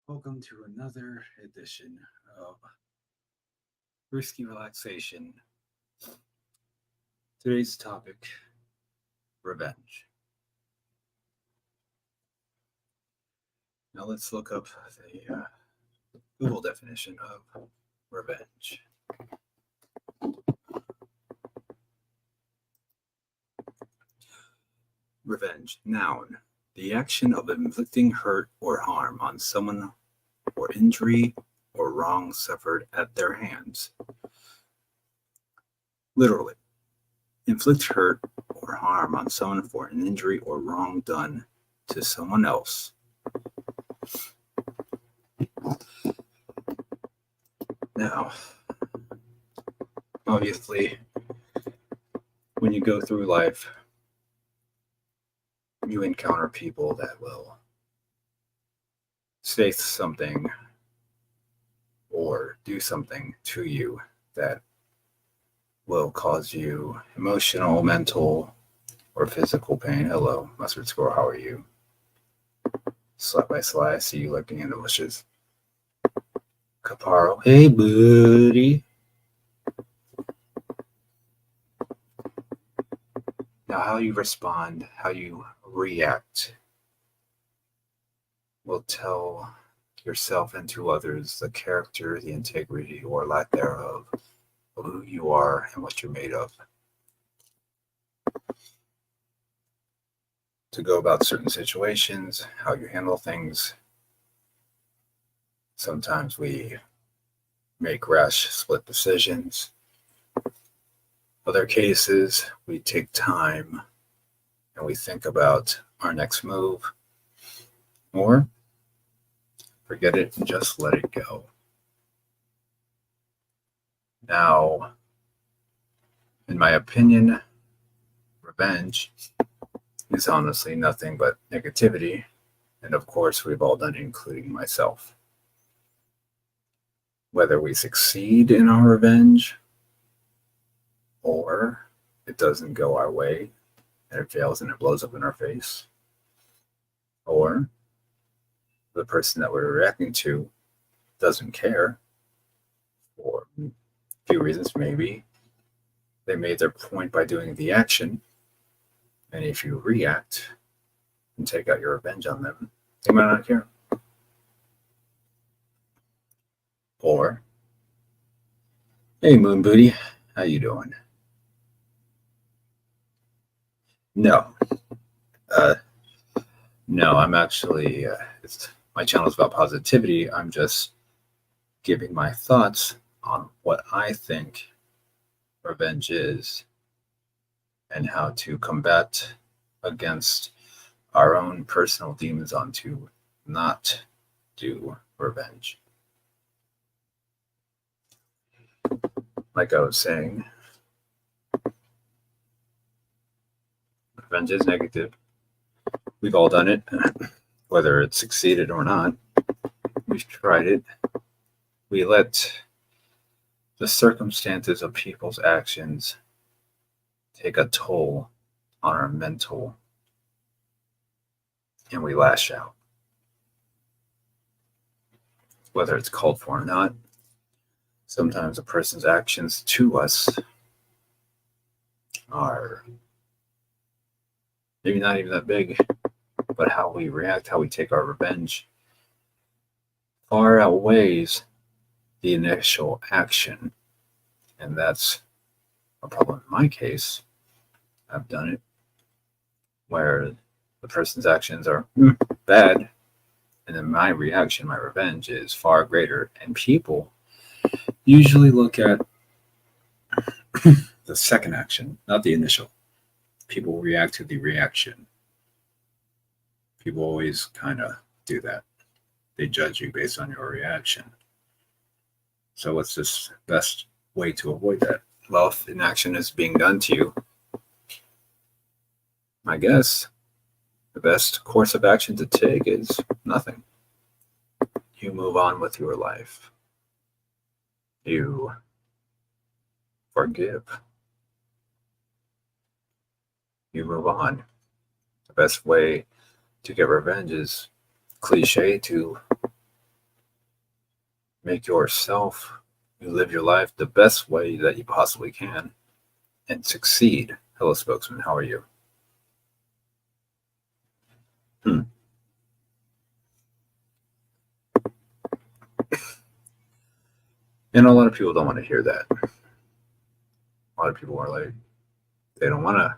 Welcome to another edition of Risky Relaxation. Today's topic, revenge. Now let's look up the Google definition of revenge. Revenge, noun, the action of inflicting hurt or harm on someone or injury or wrong suffered at their hands. Literally, inflict hurt or harm on someone for an injury or wrong done to someone else. Now, obviously, when you go through life, you encounter people that will say something or do something to you that will cause you emotional, mental, or physical pain. Hello, Mustard Score, how are you? Slap by Sly, I see you lurking in the bushes. Caparo, hey buddy. Now, how you respond, how you react, will tell yourself and to others the character, the integrity, or lack thereof of who you are and what you're made of. To go about certain situations, how you handle things. Sometimes we make rash split decisions. Other cases, we take time and we think about our next move, or forget it and just let it go. Now, in my opinion, revenge is honestly nothing but negativity, and of course, we've all done it, including myself. whether we succeed in our revenge or it doesn't go our way and it fails and it blows up in our face, or the person that we're reacting to doesn't care for a few reasons. Maybe they made their point by doing the action, and if you react and take out your revenge on them, they might not care. Or, hey Moon Booty, how you doing? No, no, I'm actually. My channel is about positivity. I'm just giving my thoughts on what I think revenge is and how to combat against our own personal demons on to not do revenge. Like I was saying, revenge is negative. We've all done it, whether it succeeded or not. We've tried it. We let the circumstances of people's actions take a toll on our mental, and we lash out. Whether it's called for or not, sometimes a person's actions to us are maybe not even that big, but how we react, how we take our revenge, far outweighs the initial action. And that's a problem in my case. I've done it where the person's actions are bad, and then my reaction, my revenge is far greater. And people usually look at the second action, not the initial. People react to the reaction. People always kind of do that. They judge you based on your reaction. So what's this best way to avoid that? Well, if an action is being done to you, I guess the best course of action to take is nothing. You move on with your life. You forgive. You move on. The best way to get revenge is cliche to make yourself, you live your life the best way that you possibly can and succeed. Hello, spokesman. How are you? And a lot of people don't want to hear that. A lot of people are like, they don't want to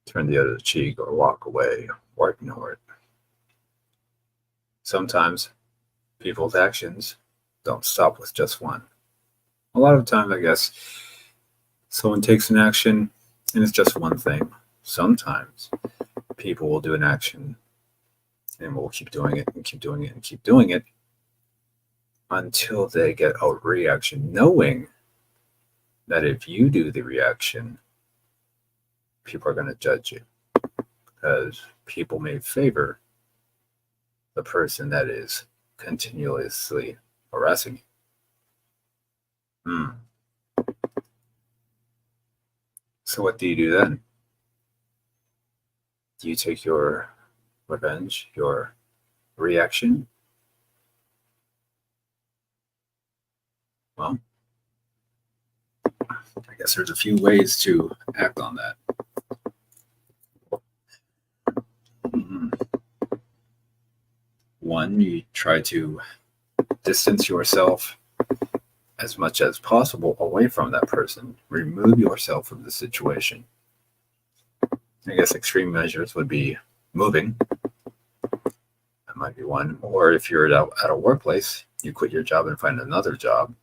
turn the other cheek or walk away or ignore it. Sometimes people's actions don't stop with just one. A lot of times, I guess, someone takes an action and it's just one thing. Sometimes people will do an action and will keep doing it and keep doing it and keep doing it until they get a reaction, knowing that if you do the reaction, people are going to judge you because people may favor the person that is continuously harassing you. So what do you do then? Do you take your revenge, your reaction? Well, I guess there's a few ways to act on that. One, you try to distance yourself as much as possible away from that person. Remove yourself from the situation. I guess extreme measures would be moving. That might be one. Or if you're at a workplace, you quit your job and find another job.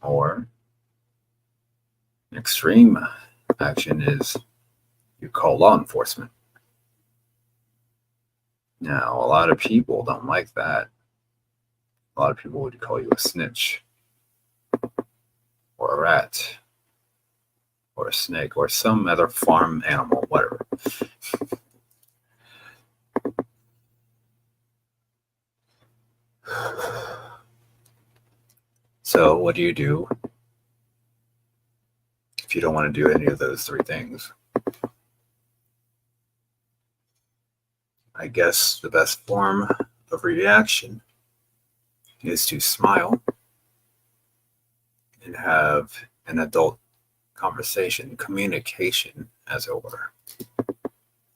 Or an extreme action is you call law enforcement. Now, a lot of people don't like that. A lot of people would call you a snitch, or a rat, or a snake, or some other farm animal, whatever. So what do you do if you don't want to do any of those three things? I guess the best form of reaction is to smile and have an adult conversation, communication, as it were,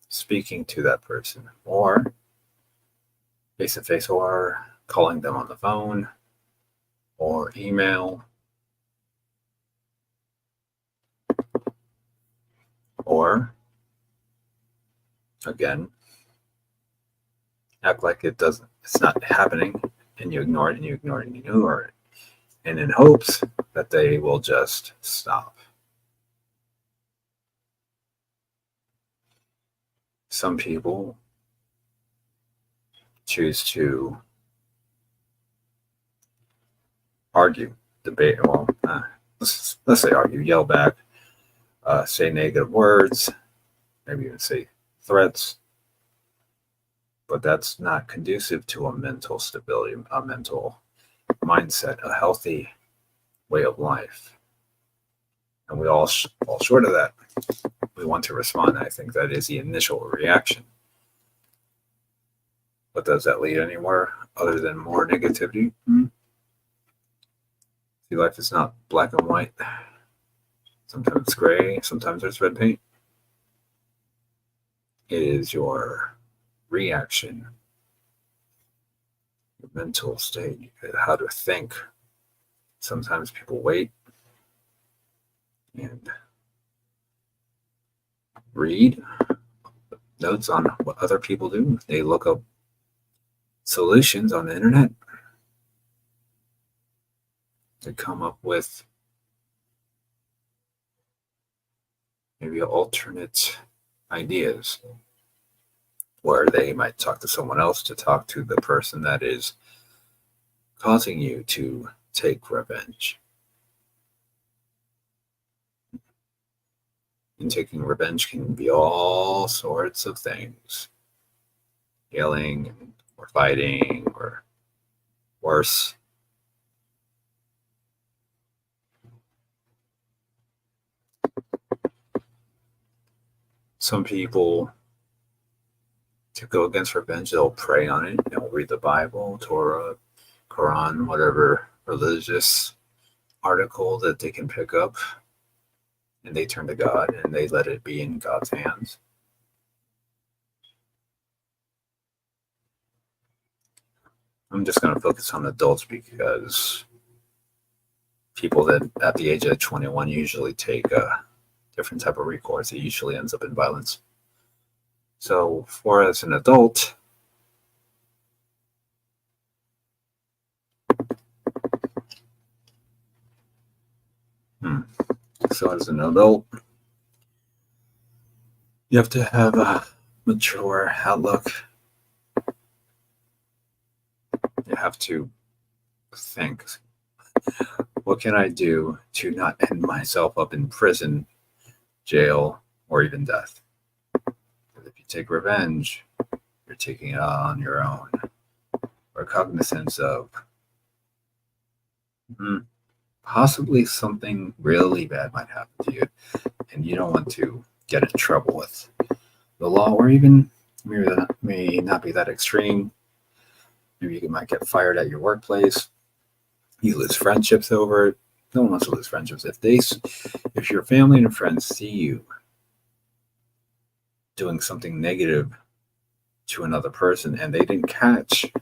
speaking to that person, or face to face, or calling them on the phone, or email, or again, act like it's not happening, and you ignore it, and you ignore it, and you ignore it, and in hopes that they will just stop. Some people choose to argue, debate, let's say argue, yell back, say negative words, maybe even say threats, but that's not conducive to a mental stability, a mental mindset, a healthy way of life. And we all fall short of that. We want to respond. I think that is the initial reaction. But does that lead anywhere other than more negativity? See, life is not black and white. Sometimes it's gray, sometimes there's red paint. It is your reaction, your mental state, how to think. Sometimes people wait and read notes on what other people do. They look up solutions on the internet. They come up with maybe alternate ideas where they might talk to someone else to talk to the person that is causing you to take revenge. And taking revenge can be all sorts of things. Yelling or fighting or worse. Some people, to go against revenge, they'll pray on it. They'll read the Bible, Torah, Quran, whatever religious article that they can pick up, and they turn to God and they let it be in God's hands. I'm just going to focus on adults because people that at the age of 21 usually take a different type of recourse. It usually ends up in violence. So for as an adult, you have to have a mature outlook. You have to think, what can I do to not end myself up in prison, jail, or even death? If you take revenge, you're taking it on your own. Or cognizance of possibly something really bad might happen to you, and you don't want to get in trouble with the law, or even maybe that may not be that extreme. Maybe you might get fired at your workplace. You lose friendships over it. No one wants to lose friendships. If your family and friends see you doing something negative to another person and they didn't catch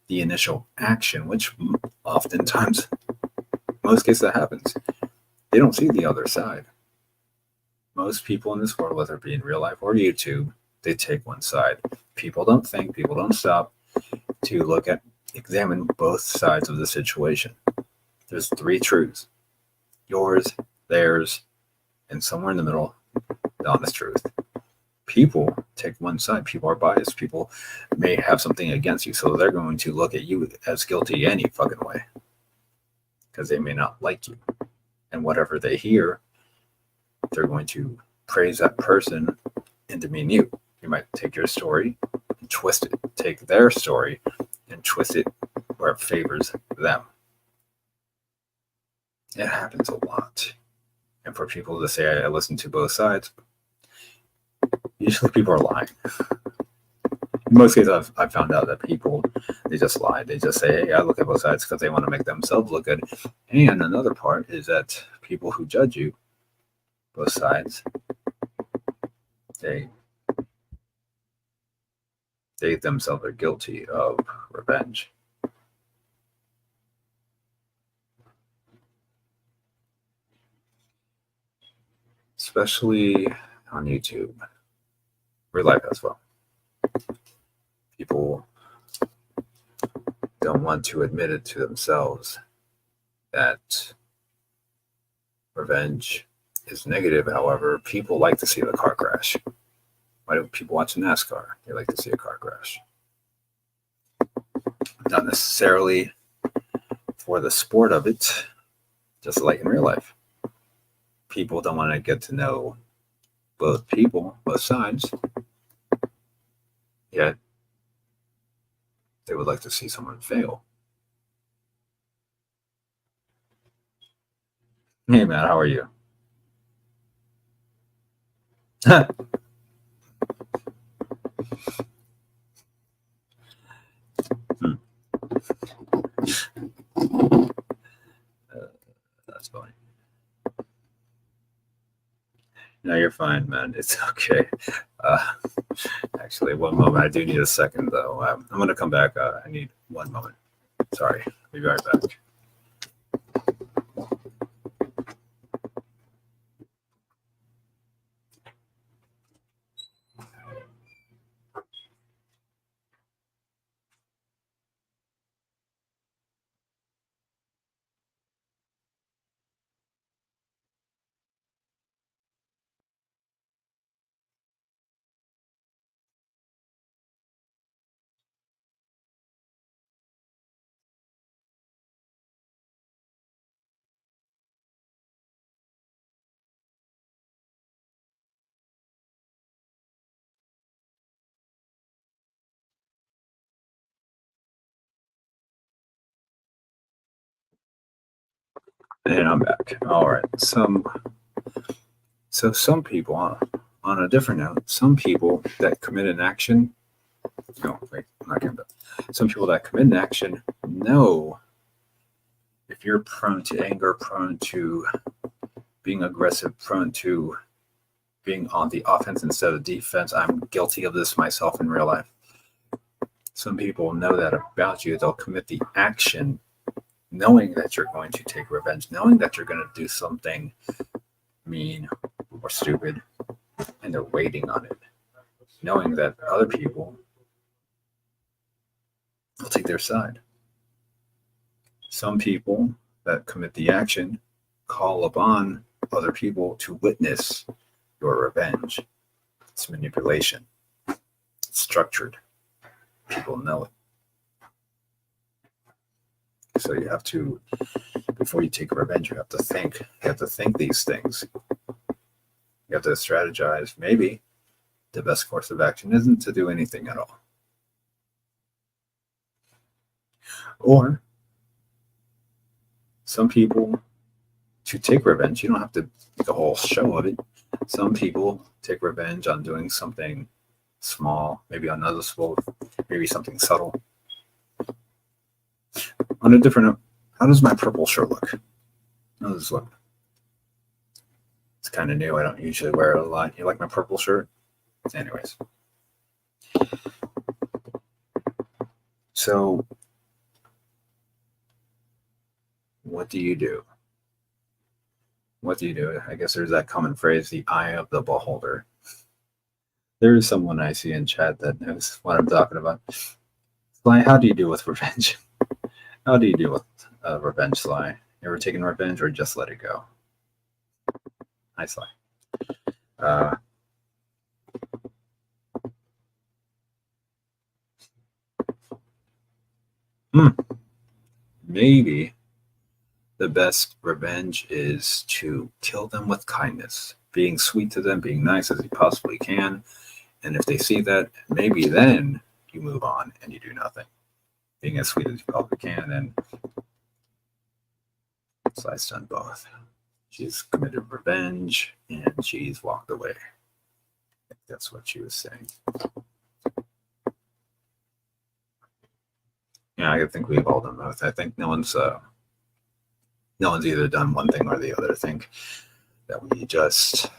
the initial action, which oftentimes, most cases that happens, they don't see the other side. Most people in this world, whether it be in real life or YouTube, they take one side. People don't think, people don't stop to examine both sides of the situation. There's three truths: yours, theirs, and somewhere in the middle, the honest truth. People take one side. People are biased. People may have something against you, so they're going to look at you as guilty any fucking way because they may not like you. And whatever they hear, they're going to praise that person and demean you. You might take your story and twist it, take their story and twist it where it favors them. It happens a lot. And for people to say I listen to both sides, usually people are lying. In most cases, I've found out that people, they just lie. They just say, hey, I look at both sides because they want to make themselves look good. And another part is that people who judge you, both sides, they themselves are guilty of revenge. Especially on YouTube, real life as well. People don't want to admit it to themselves that revenge is negative. However, people like to see the car crash. Why do people watch NASCAR? They like to see a car crash. Not necessarily for the sport of it, just like in real life. People don't want to get to know both people, both sides, yet they would like to see someone fail. Hey, Matt, how are you? That's funny. No, you're fine, man. It's okay. Actually, one moment. I do need a second, though. I'm going to come back. I need one moment. Sorry. I'll be right back. And I'm back. All right. Some people, on a different note, some people that commit an action. No, wait, I'm not going to. Some people that commit an action know if you're prone to anger, prone to being aggressive, prone to being on the offense instead of defense. I'm guilty of this myself in real life. Some people know that about you. They'll commit the action knowing that you're going to take revenge, knowing that you're going to do something mean or stupid, and they're waiting on it, knowing that other people will take their side. Some people that commit the action call upon other people to witness your revenge. It's manipulation. It's structured. People know it. So you have to, before you take revenge, you have to think. You have to think these things. You have to strategize. Maybe the best course of action isn't to do anything at all. Or some people, to take revenge, you don't have to make a whole show of it. Some people take revenge on doing something small, maybe unnoticeable, maybe something subtle. On a different note, how does my purple shirt look? How does this look? It's kind of new. I don't usually wear it a lot. You like my purple shirt? Anyways. So, what do you do? What do you do? I guess there's that common phrase, the eye of the beholder. There is someone I see in chat that knows what I'm talking about. Sly, how do you deal with revenge? How do you deal with revenge, Sly? You ever taken revenge or just let it go? Hi, Sly. Maybe the best revenge is to kill them with kindness, being sweet to them, being nice as you possibly can. And if they see that, maybe then you move on and you do nothing. Being as sweet as you possibly can. And Slice done both. She's committed revenge and she's walked away. I think that's what she was saying. Yeah, I think we've all done both. I think no one's either done one thing or the other. I think that we just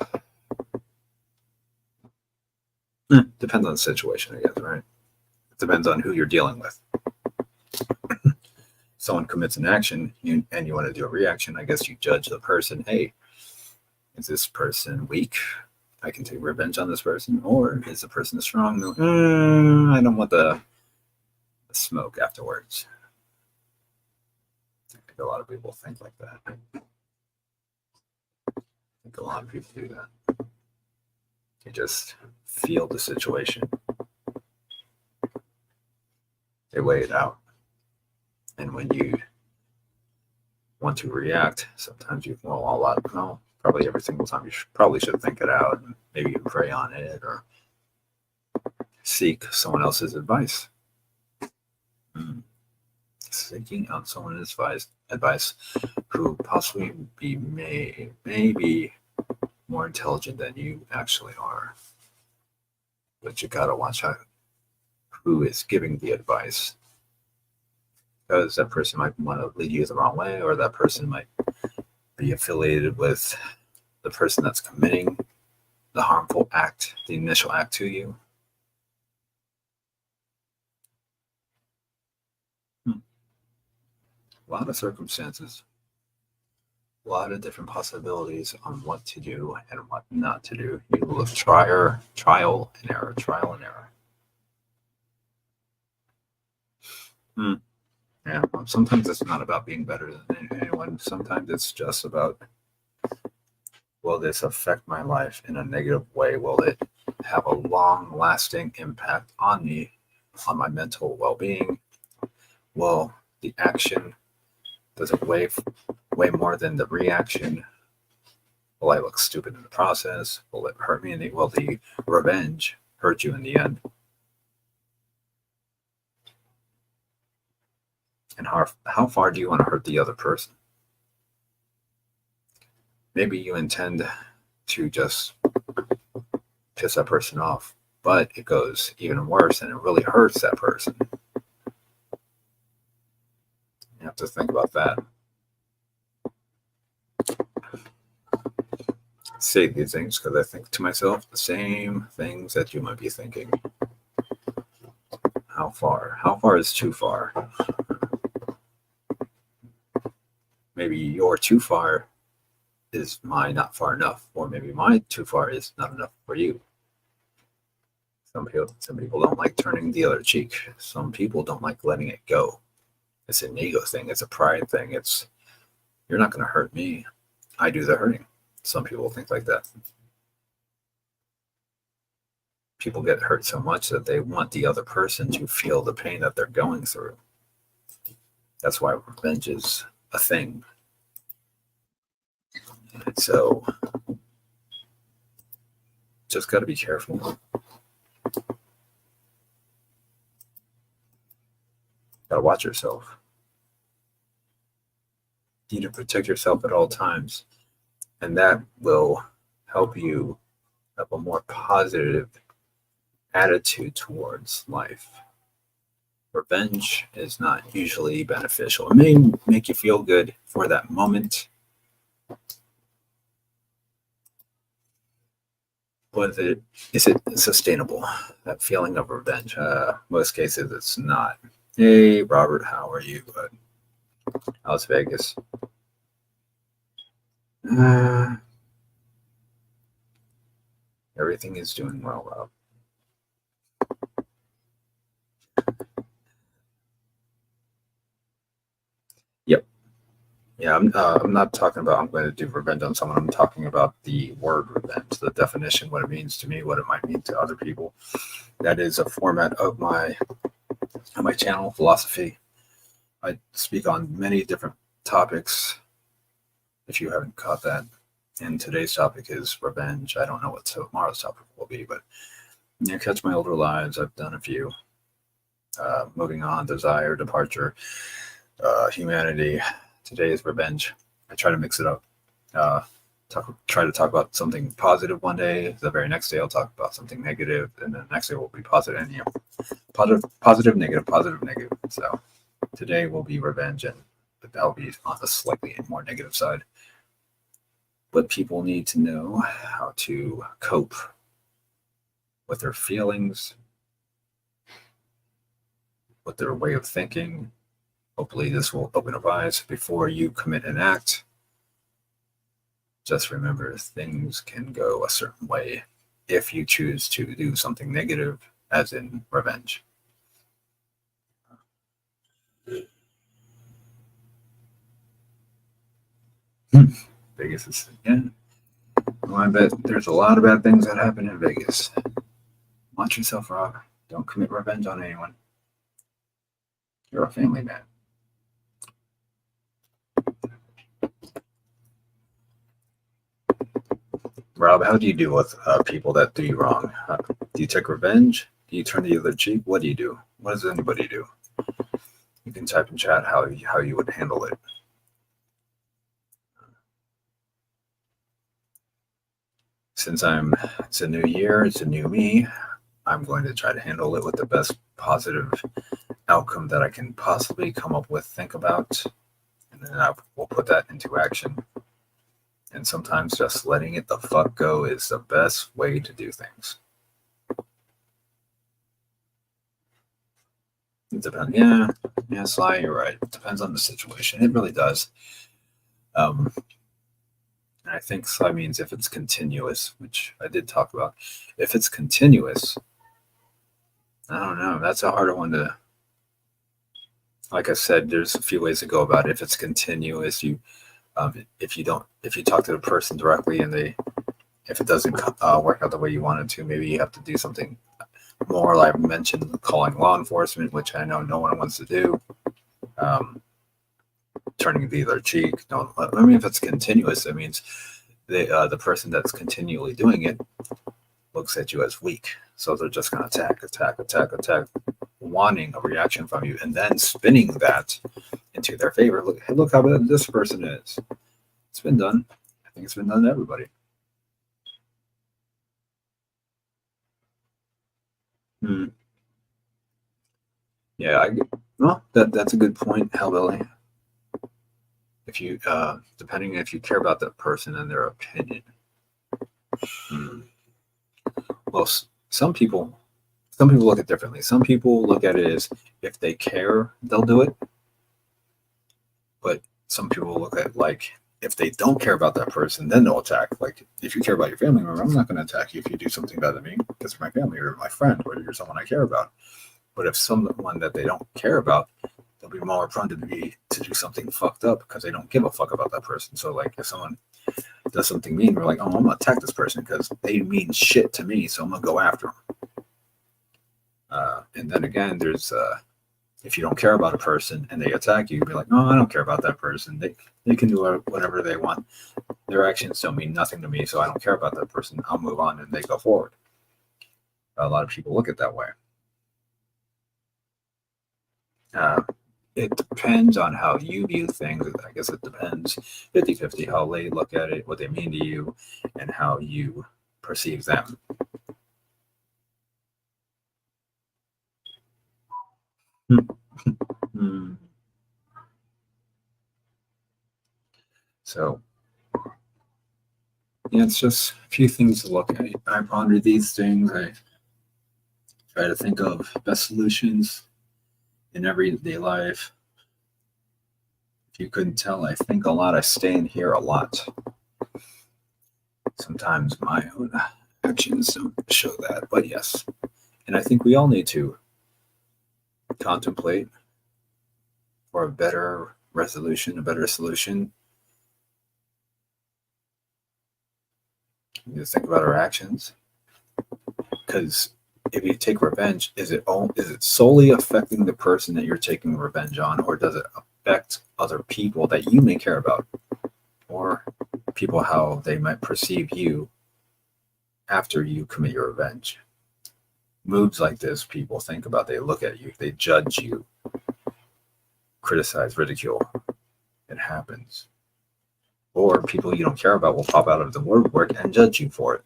depends on the situation, I guess, right? It depends on who you're dealing with. Someone commits an action and you want to do a reaction, I guess you judge the person. Hey, is this person weak? I can take revenge on this person. Or is the person strong? I don't want the smoke afterwards. I think a lot of people think like that. I think a lot of people do that. You just feel the situation. They weigh it out. And when you want to react, sometimes you probably every single time you probably should think it out and maybe you pray on it or seek someone else's advice. Seeking out someone's advice who possibly may be more intelligent than you actually are. But you gotta watch out who is giving the advice. Because that person might want to lead you the wrong way, or that person might be affiliated with the person that's committing the harmful act, the initial act to you. A lot of circumstances, a lot of different possibilities on what to do and what not to do. You will have trial and error. Yeah, sometimes it's not about being better than anyone. Sometimes it's just about, will this affect my life in a negative way? Will it have a long-lasting impact on me, on my mental well-being? Will the action, does it weigh more than the reaction? Will I look stupid in the process? Will it hurt me? Will the revenge hurt you in the end? And how far do you want to hurt the other person? Maybe you intend to just piss that person off, but it goes even worse and it really hurts that person. You have to think about that. I say these things because I think to myself the same things that you might be thinking. How far? How far is too far? Maybe your too far is my not far enough, or maybe my too far is not enough for you. Some people don't like turning the other cheek. Some people don't like letting it go. It's an ego thing. It's a pride thing. It's, you're not going to hurt me. I do the hurting. Some people think like that. People get hurt so much that they want the other person to feel the pain that they're going through. That's why revenge is a thing. And so just got to be careful. Got to watch yourself. You need to protect yourself at all times. And that will help you have a more positive attitude towards life. Revenge is not usually beneficial. It may make you feel good for that moment, but is it sustainable? That feeling of revenge? Most cases, it's not. Hey, Robert, how are you? How's Vegas? Everything is doing well, Rob. Yep. Yeah, I'm not talking about I'm going to do revenge on someone. I'm talking about the word revenge, the definition, what it means to me, what it might mean to other people. That is a format of my channel, Philosophy. I speak on many different topics, if you haven't caught that. And today's topic is revenge. I don't know what tomorrow's topic will be, but catch my older lives. I've done a few. Moving on, desire, departure, humanity. Today is revenge. I try to mix it up. Try to talk about something positive one day. The very next day, I'll talk about something negative, and then the next day will be positive. And positive, negative, positive, negative. So today will be revenge, and that'll be on the slightly more negative side. But people need to know how to cope with their feelings, with their way of thinking. Hopefully, this will open up eyes before you commit an act. Just remember, things can go a certain way if you choose to do something negative, as in revenge. Vegas is, yeah. Well, I bet there's a lot of bad things that happen in Vegas. Watch yourself, Rob. Don't commit revenge on anyone. You're a family man. Rob, how do you deal with people that do you wrong? Do you take revenge? Do you turn the other cheek? What do you do? What does anybody do? You can type in chat how you would handle it. Since it's a new year, it's a new me, I'm going to try to handle it with the best positive outcome that I can possibly come up with, think about, and then I will put that into action. And sometimes just letting it the fuck go is the best way to do things. It depends. Yeah, Sly, you're right. It depends on the situation. It really does. I think Sly means if it's continuous, which I did talk about. If it's continuous, I don't know. That's a harder one to. Like I said, there's a few ways to go about it. If it's continuous, if you talk to the person directly and if it doesn't work out the way you want it to, maybe you have to do something more. Like I mentioned, calling law enforcement, which I know no one wants to do. Turning the other cheek. If it's continuous, that means the person that's continually doing it looks at you as weak. So they're just going to attack, wanting a reaction from you, and then spinning that into their favor. Look how bad this person is. It's been done. I think it's been done to everybody. Yeah, that's a good point, Hellbilly. If you, depending if you care about that person and their opinion. Well, some people look at it differently. Some people look at it as if they care, they'll do it. But some people look at it like if they don't care about that person, then they'll attack. Like if you care about your family member, I'm not going to attack you if you do something bad to me because you're my family or my friend or you're someone I care about. But if someone that they don't care about, they'll be more prone to do something fucked up because they don't give a fuck about that person. So like if someone does something mean, we're like, oh, I'm gonna attack this person because they mean shit to me, so I'm gonna go after them. And then again, there's if you don't care about a person and they attack you, you'll be like, no, I don't care about that person. They can do whatever they want. Their actions don't mean nothing to me, so I don't care about that person. I'll move on, and they go forward. A lot of people look at it that way. It depends on how you view things. I guess it depends 50-50 how they look at it, what they mean to you, and how you perceive them. So, yeah, it's just a few things to look at. I ponder these things. I try to think of best solutions in everyday life. If you couldn't tell, I think a lot. I stay in here a lot. Sometimes my own actions don't show that, but yes. And I think we all need to contemplate for a better resolution, a better solution. You need to think about our actions. Because if you take revenge, is it solely affecting the person that you're taking revenge on, or does it affect other people that you may care about, or people how they might perceive you after you commit your revenge? Moves like this, people think about. They look at you, they judge you, criticize, ridicule. It happens. Or people you don't care about will pop out of the woodwork and judge you for it.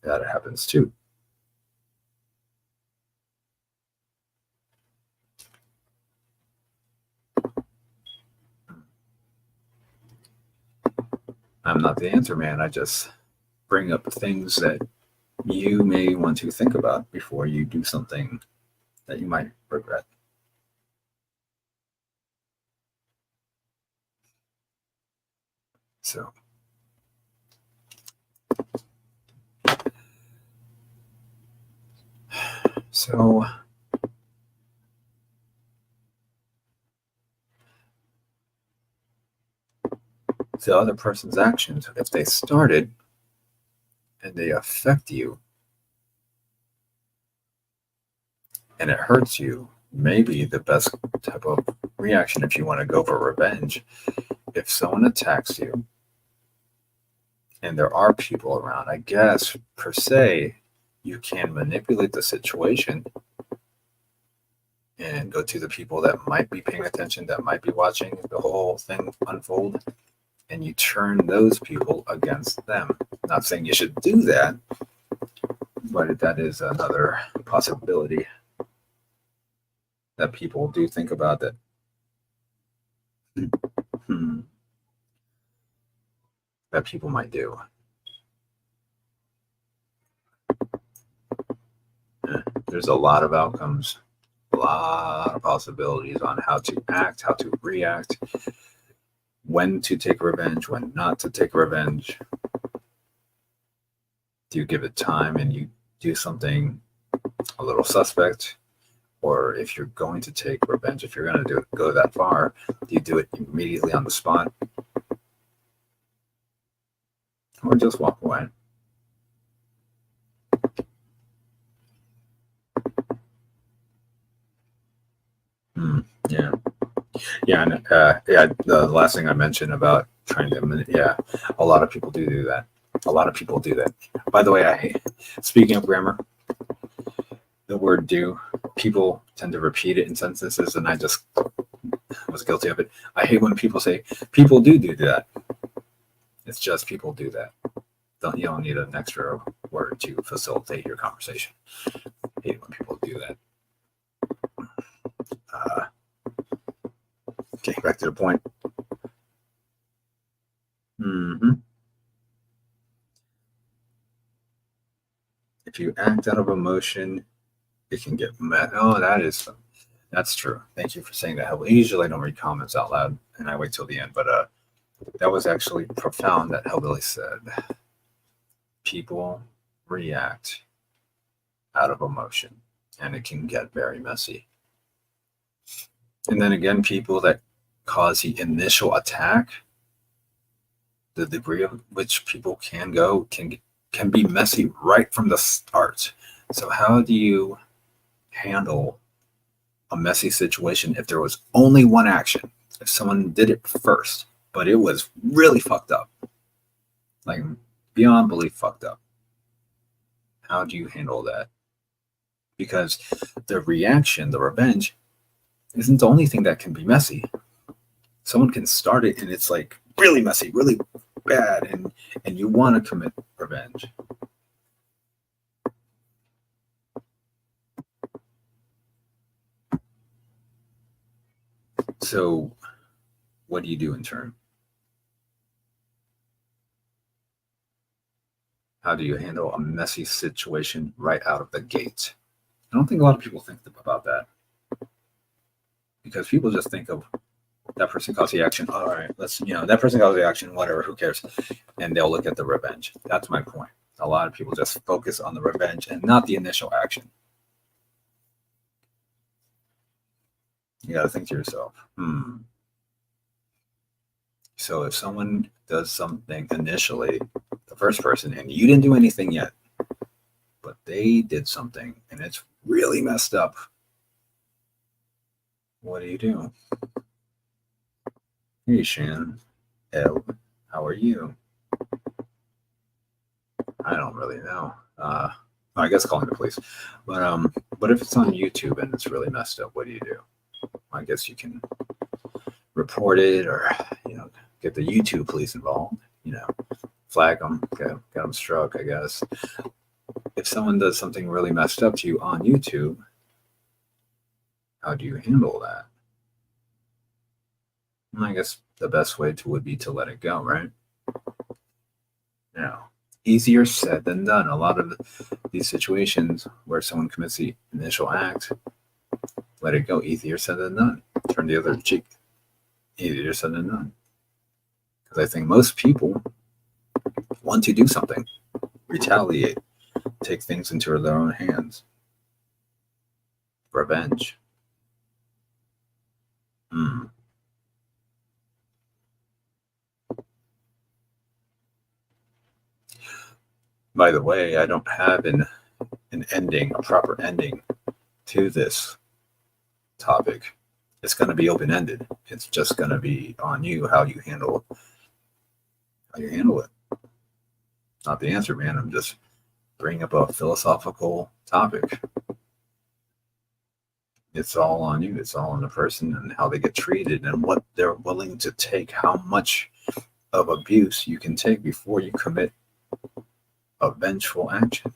That happens too. I'm not the answer man. I just bring up things that you may want to think about before you do something that you might regret. So, so the other person's actions, if they started and they affect you and it hurts you, maybe the best type of reaction if you want to go for revenge, if someone attacks you and there are people around, I guess per se, you can manipulate the situation and go to the people that might be paying attention, that might be watching the whole thing unfold, and you turn those people against them. Not saying you should do that, but that is another possibility that people do think about that. That people might do. There's a lot of outcomes, a lot of possibilities on how to act, how to react, when to take revenge, when not to take revenge. Do you give it time and you do something a little suspect? Or if you're going to take revenge, if you're going to go that far, do you do it immediately on the spot? Or just walk away? Yeah. Yeah, and the last thing I mentioned about trying to, a lot of people do that. A lot of people do that. By the way, speaking of grammar, the word do, people tend to repeat it in sentences, and I just was guilty of it. I hate when people say, people do that. It's just people do that. You don't need an extra word to facilitate your conversation. I hate when people do that. Okay, back to the point. If you act out of emotion, it can get mad. Oh, that's true. Thank you for saying that. Usually I don't read comments out loud and I wait till the end, but that was actually profound that Hellbilly said. People react out of emotion and it can get very messy. And then again, people that cause the initial attack, the degree of which people can go can be messy right from the start. So how do you handle a messy situation if there was only one action? If someone did it first, but it was really fucked up, like beyond belief fucked up, how do you handle that? Because the reaction, the revenge, isn't the only thing that can be messy. Someone can start it and it's like really messy, really bad, and you want to commit revenge. So what do you do in turn? How do you handle a messy situation right out of the gate? I don't think a lot of people think about that, because people just think of that person caused the action. All right, that person caused the action, whatever, who cares? And they'll look at the revenge. That's my point. A lot of people just focus on the revenge and not the initial action. You got to think to yourself, So if someone does something initially, the first person, and you didn't do anything yet, but they did something and it's really messed up, what do you do? Hey, Shan. How are you? I don't really know. I guess calling the police. But if it's on YouTube and it's really messed up, what do you do? I guess you can report it or, get the YouTube police involved, flag them, get them struck, I guess. If someone does something really messed up to you on YouTube, how do you handle that? I guess the best way would be to let it go, right? Now, easier said than done. A lot of these situations where someone commits the initial act, let it go. Easier said than done. Turn the other cheek. Easier said than done. Because I think most people want to do something, retaliate, take things into their own hands. Revenge. By the way, I don't have an ending, a proper ending to this topic. It's going to be open-ended. It's just going to be on you how you handle it. Not the answer, man. I'm just bringing up a philosophical topic. It's all on you. It's all on the person and how they get treated and what they're willing to take, how much of abuse you can take before you commit a vengeful action.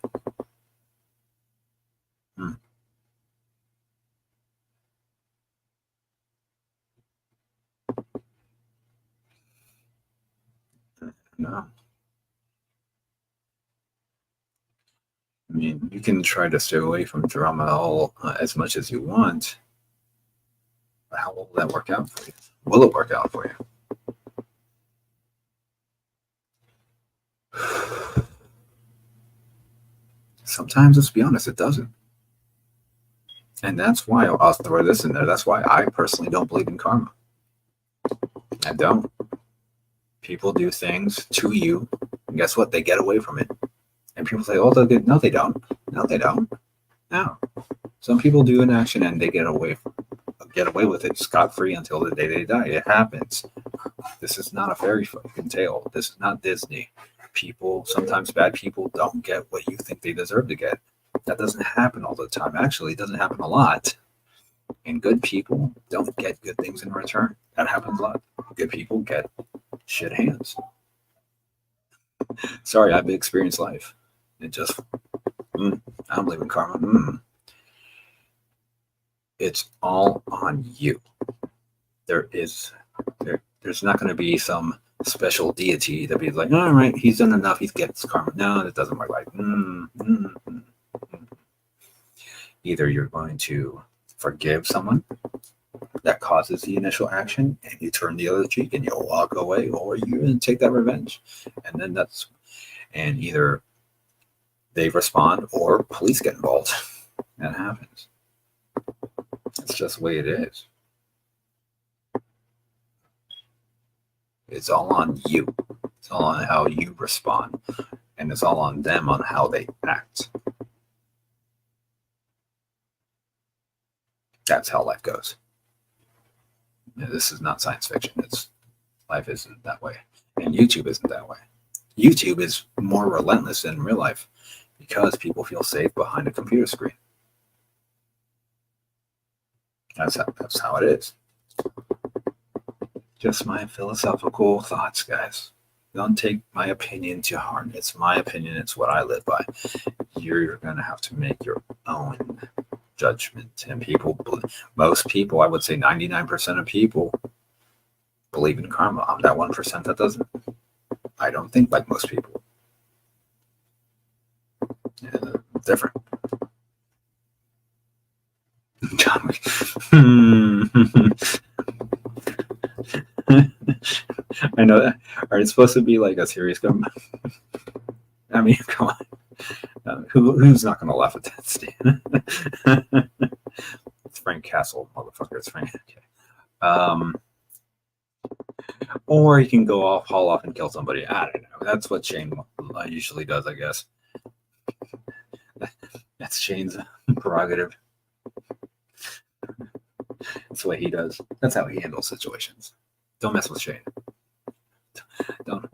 No. I mean, you can try to stay away from drama as much as you want. But how will that work out for you? Will it work out for you? Sometimes, let's be honest, it doesn't. And that's why I'll throw this in there. That's why I personally don't believe in karma. I don't. People do things to you, and guess what? They get away from it. And people say, "Oh, no, they don't. No, they don't." No. Some people do an action and they get away with it scot-free until the day they die. It happens. This is not a fairy fucking tale. This is not Disney. Sometimes bad people don't get what you think they deserve to get. That doesn't happen all the time. Actually, it doesn't happen a lot. And good people don't get good things in return. That happens a lot. Good people get shit hands. Sorry, I've experienced life. It just, I don't believe in karma. It's all on you. There's not going to be some special deity that be like, all right, he's done enough, he gets karma. No, it doesn't work like. Either you're going to forgive someone that causes the initial action and you turn the other cheek and you'll walk away, or you're going to take that revenge. And then either they respond or police get involved. That happens. It's just the way it is. It's all on you. It's all on how you respond. And it's all on them on how they act. That's how life goes. This is not science fiction. Life isn't that way. And YouTube isn't that way. YouTube is more relentless than real life because people feel safe behind a computer screen. That's how it is. Just my philosophical thoughts, guys. Don't take my opinion to heart. It's my opinion. It's what I live by. You're going to have to make your own judgment. And most people, I would say 99% of people believe in karma. I'm that 1% that doesn't. I don't think like most people. Yeah, different. I know that. Are it supposed to be like a serious comment? I mean, come on. Who's not going to laugh at that, Stan? It's Frank Castle, motherfucker. It's Frank. Okay. Or he can haul off and kill somebody. I don't know. That's what Shane usually does, I guess. That's Shane's prerogative. That's what he does. That's how he handles situations. Don't mess with Shane. Don't.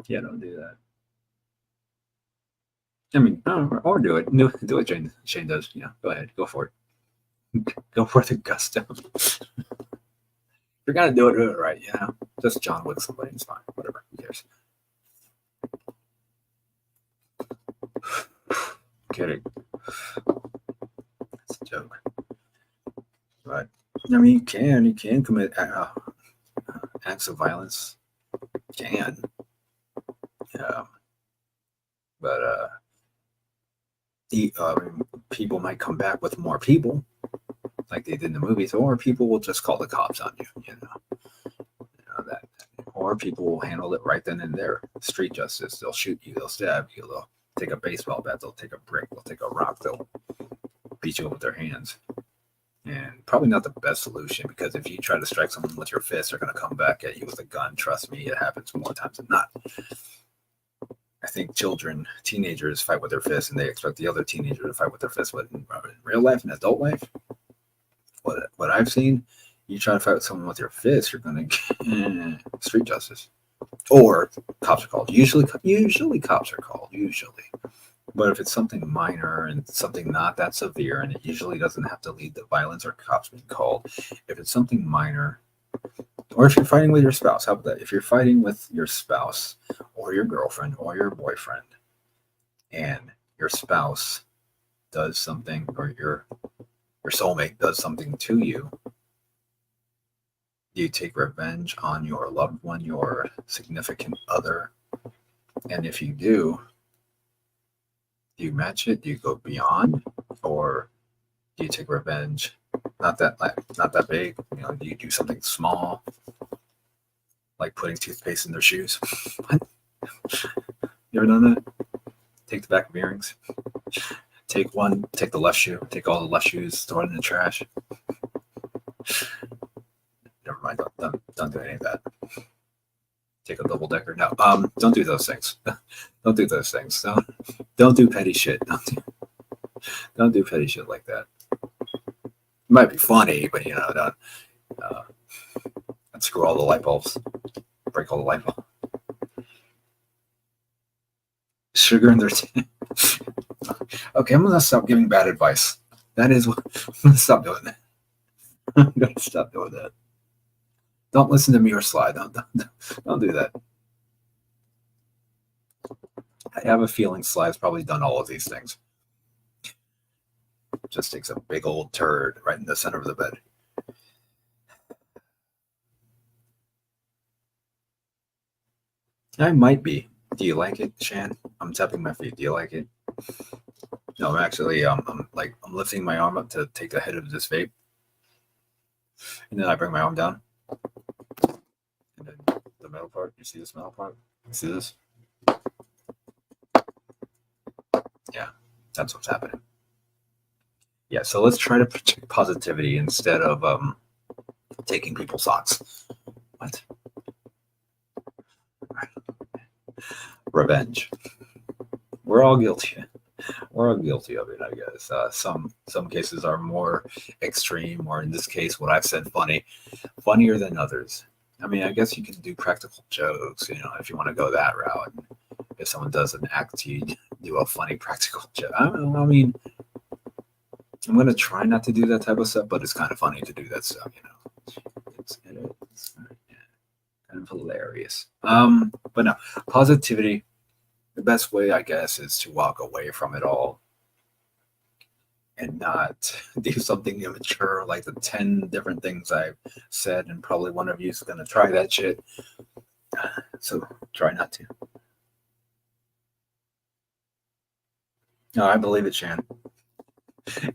Yeah, don't do that. I mean, or do it. Do what Shane does. Yeah, go ahead. Go for it. Go for the gusto. If you're gonna do it right, you know. Just John Wick somebody, it's fine. Whatever. Who cares? Kidding. It's a joke. But I mean, you can commit acts of violence. You can. Um, but people might come back with more people, like they did in the movies, or people will just call the cops on you. You know that, or people will handle it right then and there. Street justice. They'll shoot you. They'll stab you. They'll take a baseball bat. They'll take a brick. They'll take a rock. They'll beat you up with their hands. And probably not the best solution, because if you try to strike someone with your fist, they're going to come back at you with a gun. Trust me, it happens more times than not. I think teenagers fight with their fists, and they expect the other teenager to fight with their fists. But in real life, in adult life, what I've seen, you try to fight with someone with your fists, you're going to get street justice, or cops are called. Usually cops are called. Usually. But if it's something minor and something not that severe, and it usually doesn't have to lead to violence or cops being called, if it's something minor, or if you're fighting with your spouse, how about that? If you're fighting with your spouse or your girlfriend or your boyfriend, and your spouse does something, or your soulmate does something to you, do you take revenge on your loved one, your significant other? And if you do you match it? Do you go beyond, or do you take revenge? Not that big. You know, do you do something small, like putting toothpaste in their shoes? You ever done that? Take the back of earrings. Take the left shoe. Take all the left shoes. Throw it in the trash. Never mind. Don't do any of that. Take a double decker. No, don't do those things. Don't do those things. Don't do petty shit. Don't do petty shit like that. It might be funny, but don't unscrew all the light bulbs, break all the light bulbs. Sugar in their tea. Okay, I'm gonna stop giving bad advice. That is what I'm gonna stop doing that. I'm gonna stop doing that. Don't listen to me or Sly. Don't do that. I have a feeling Sly's probably done all of these things. Just takes a big old turd right in the center of the bed. I might be. Do you like it, Shan? I'm tapping my feet. Do you like it? No, I'm actually I'm lifting my arm up to take a hit of this vape, and then I bring my arm down, and then the metal part. You see this metal part? You see this? Yeah, that's what's happening. Yeah, so let's try to project positivity instead of taking people's socks. What? Revenge. We're all guilty. We're all guilty of it, I guess. Some cases are more extreme, or in this case, what I've said, funnier than others. I mean, I guess you can do practical jokes, if you want to go that route. If someone does an act to you, do a funny practical joke. I don't know. I mean, I'm gonna try not to do that type of stuff, but it's kind of funny to do that stuff. It's kind of hilarious. But no, positivity. The best way, I guess, is to walk away from it all and not do something immature like the 10 different things I've said, and probably one of you is going to try that shit. So try not to. No, I believe it, Shan.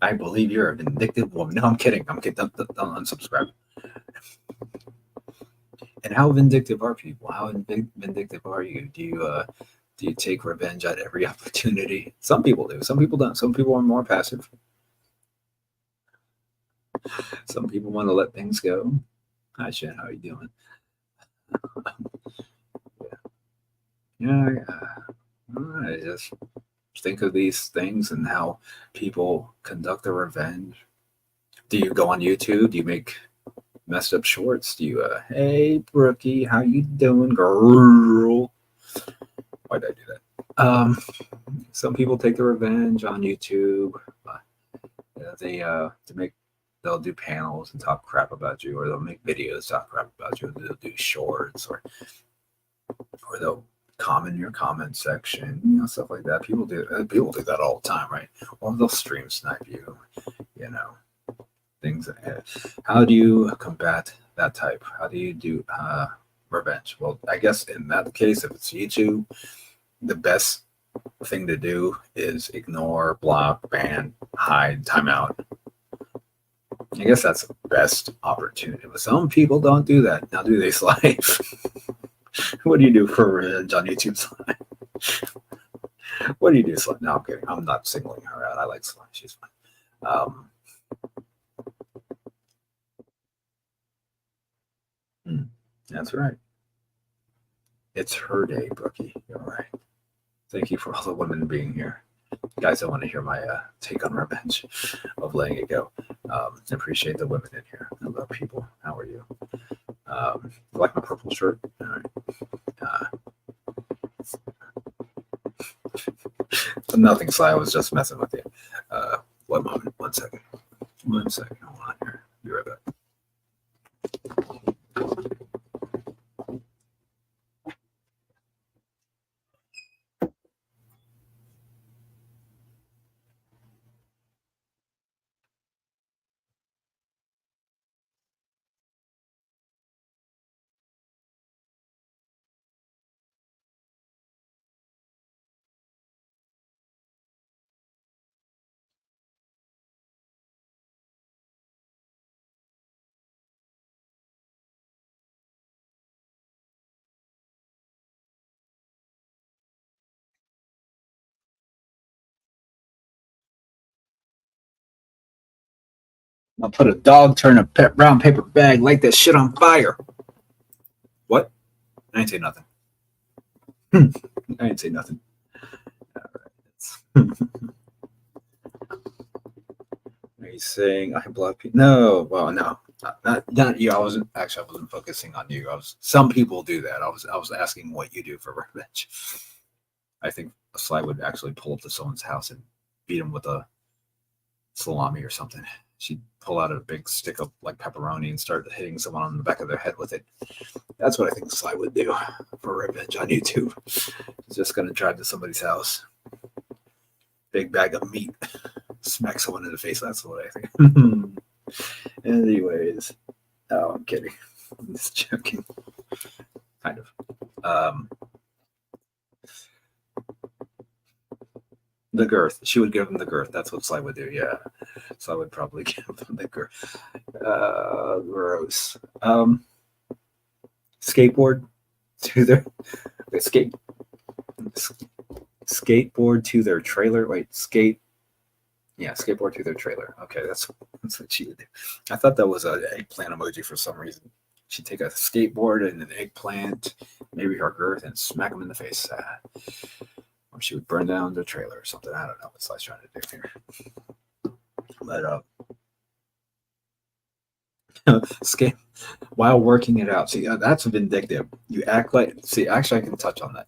I believe you're a vindictive woman. No, I'm kidding. Don't unsubscribe. And how vindictive are people? How vindictive are you? Do you take revenge at every opportunity? Some people do. Some people don't. Some people are more passive. Some people want to let things go. Hi, Shan. How are you doing? Yeah. I just think of these things and how people conduct their revenge. Do you go on YouTube? Do you make messed up shorts? Do you, hey, Brookie, how you doing, girl? Why did I do that? Some people take the revenge on YouTube. They to make they'll do panels and talk crap about you, or they'll make videos talk crap about you. They'll do shorts, or they'll comment in your comment section, stuff like that. People do that all the time, right? Or they'll stream snipe you, things. How do you combat that type? How do you do revenge? Well, I guess in that case, if it's YouTube, the best thing to do is ignore, block, ban, hide, timeout. I guess that's the best opportunity. But some people don't do that. Now, do they slide? What do you do for revenge on YouTube, Slide? What do you do, Slide? No, I'm kidding. I'm not singling her out. I like Slide. She's fine. That's right. It's her day, Brookie. You're right. Thank you for all the women being here. Guys, I want to hear my take on revenge of letting it go. I appreciate the women in here. I love people. How are you? You like my purple shirt? All right. Nothing, Sly. I was just messing with you. One moment. 1 second. 1 second. Hold on here. Be right back. I'll put a dog, turn a brown paper bag, light that shit on fire. What? I ain't say nothing. I ain't say nothing. All right. Are you saying I block people? No. Well, no. Not you. I wasn't focusing on you. Some people do that. I was asking what you do for revenge. I think Sly would actually pull up to someone's house and beat him with a salami or something. She'd pull out a big stick of like pepperoni and start hitting someone on the back of their head with it. That's what I think Sly would do for revenge on YouTube. He's just gonna drive to somebody's house, big bag of meat, smack someone in the face. That's what I think. Anyways, no, I'm kidding. I'm just joking. Kind of. The girth. She would give him the girth. That's what Sly would do. Yeah. So I would probably give him the girth. Gross. Skateboard to their skateboard to their trailer. Wait, skateboard to their trailer. Okay, that's what she would do. I thought that was an eggplant emoji for some reason. She'd take a skateboard and an eggplant, maybe her girth, and smack him in the face. Or she would burn down the trailer or something. I don't know what Sly's trying to do here. But skate while working it out. See, that's vindictive. You act like. See, actually, I can touch on that.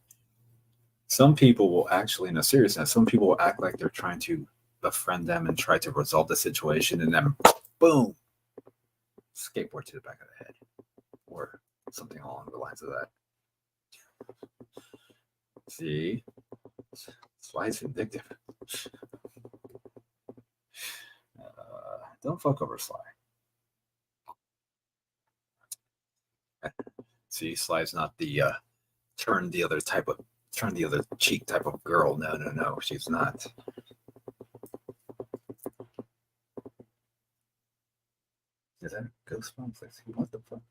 Some people will actually, in a seriousness, some people will act like they're trying to befriend them and try to resolve the situation, and then boom, skateboard to the back of the head, or something along the lines of that. See. Sly's vindictive. Don't fuck over Sly. See, Sly's not the turn the other cheek type of girl. No, she's not. Is that a ghost phone? What the fuck?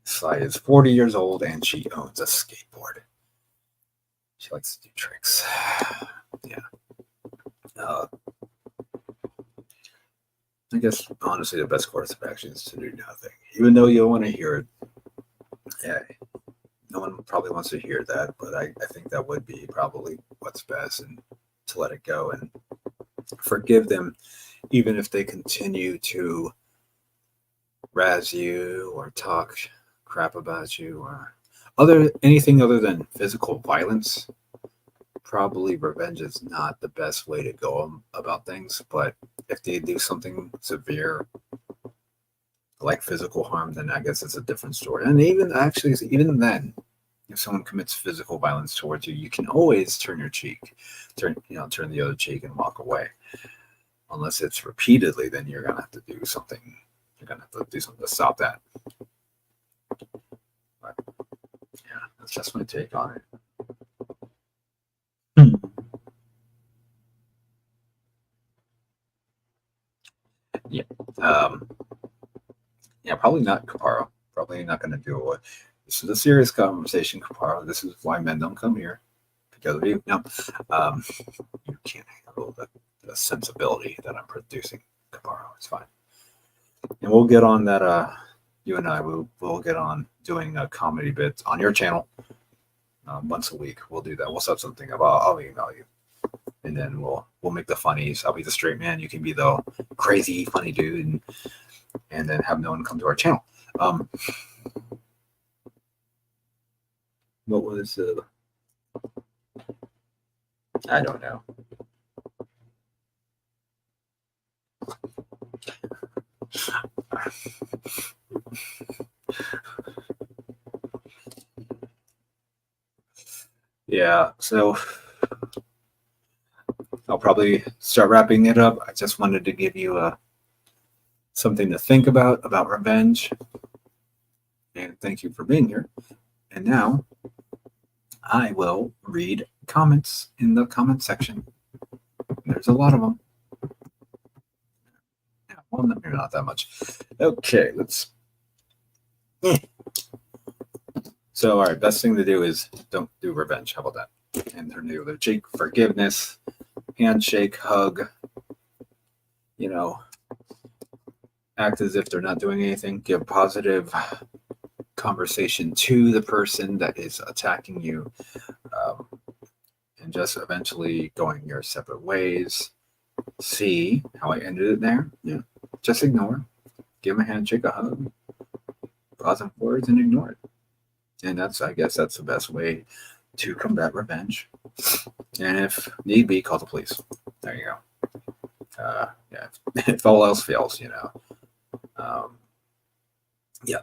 Sly is 40 years old and she owns a skateboard. She likes to do tricks. Yeah. I guess, honestly, the best course of action is to do nothing. Even though you don't want to hear it. Yeah. No one probably wants to hear that, but I think that would be probably what's best, and to let it go and forgive them, even if they continue to razz you or talk crap about you or anything other than physical violence. probably revenge is not the best way to go about things, but if they do something severe like physical harm, then I guess it's a different story. And even then, if someone commits physical violence towards you, you can always turn the other cheek and walk away. Unless it's repeatedly, then you're gonna have to do something. You're gonna have to do something to stop that. But yeah, that's just my take on it. Yeah. Yeah, probably not Caparo. Probably not going to do it. This is a serious conversation, Caparo. This is why men don't come here because of you. No, you can't handle the sensibility that I'm producing, Caparo. It's fine. And we'll get on that. You and I will get on doing a comedy bit on your channel once a week. We'll do that. We'll set something up. I'll email you, and then we'll make the funnies. I'll be the straight man. You can be the crazy funny dude, and then have no one come to our channel. What was I don't know. Yeah, so I'll probably start wrapping it up. I just wanted to give you something to think about revenge. And thank you for being here. And now I will read comments in the comment section. There's a lot of them. Yeah, well, not that much. Okay, let's. So, all right, best thing to do is don't do revenge. How about that? And turn the other cheek, forgiveness, handshake, hug. Act as if they're not doing anything. Give positive conversation to the person that is attacking you, and just eventually going your separate ways. See how I ended it there? Yeah. Just ignore. Give them a handshake, a hug, positive words, and ignore it. And I guess that's the best way to combat revenge. And if need be, call the police. There you go. Yeah. If all else fails, yeah.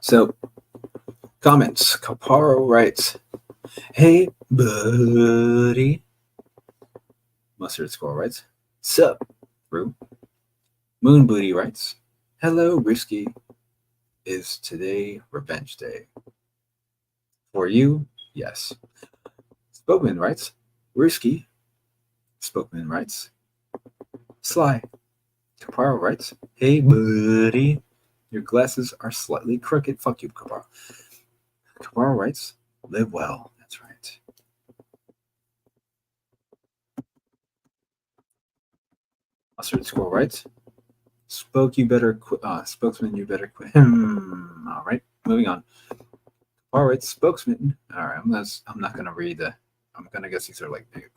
So comments. Caparo writes, "Hey, buddy." Mustard Squirrel writes, "Sup, bro." Moon Booty writes, "Hello, Risky. Is today revenge day? For you, yes." Spokesman writes, "Risky." Spokesman writes, "Sly." Caparo writes, "Hey, buddy. Your glasses are slightly crooked. Fuck you, Caparo." Caparo writes, "Live well." That's right. Mustard Squirrel writes, Spokesman, you better quit. All right, moving on. All right, Spokesman. All right, I'm not gonna read the. I'm gonna guess these are like big.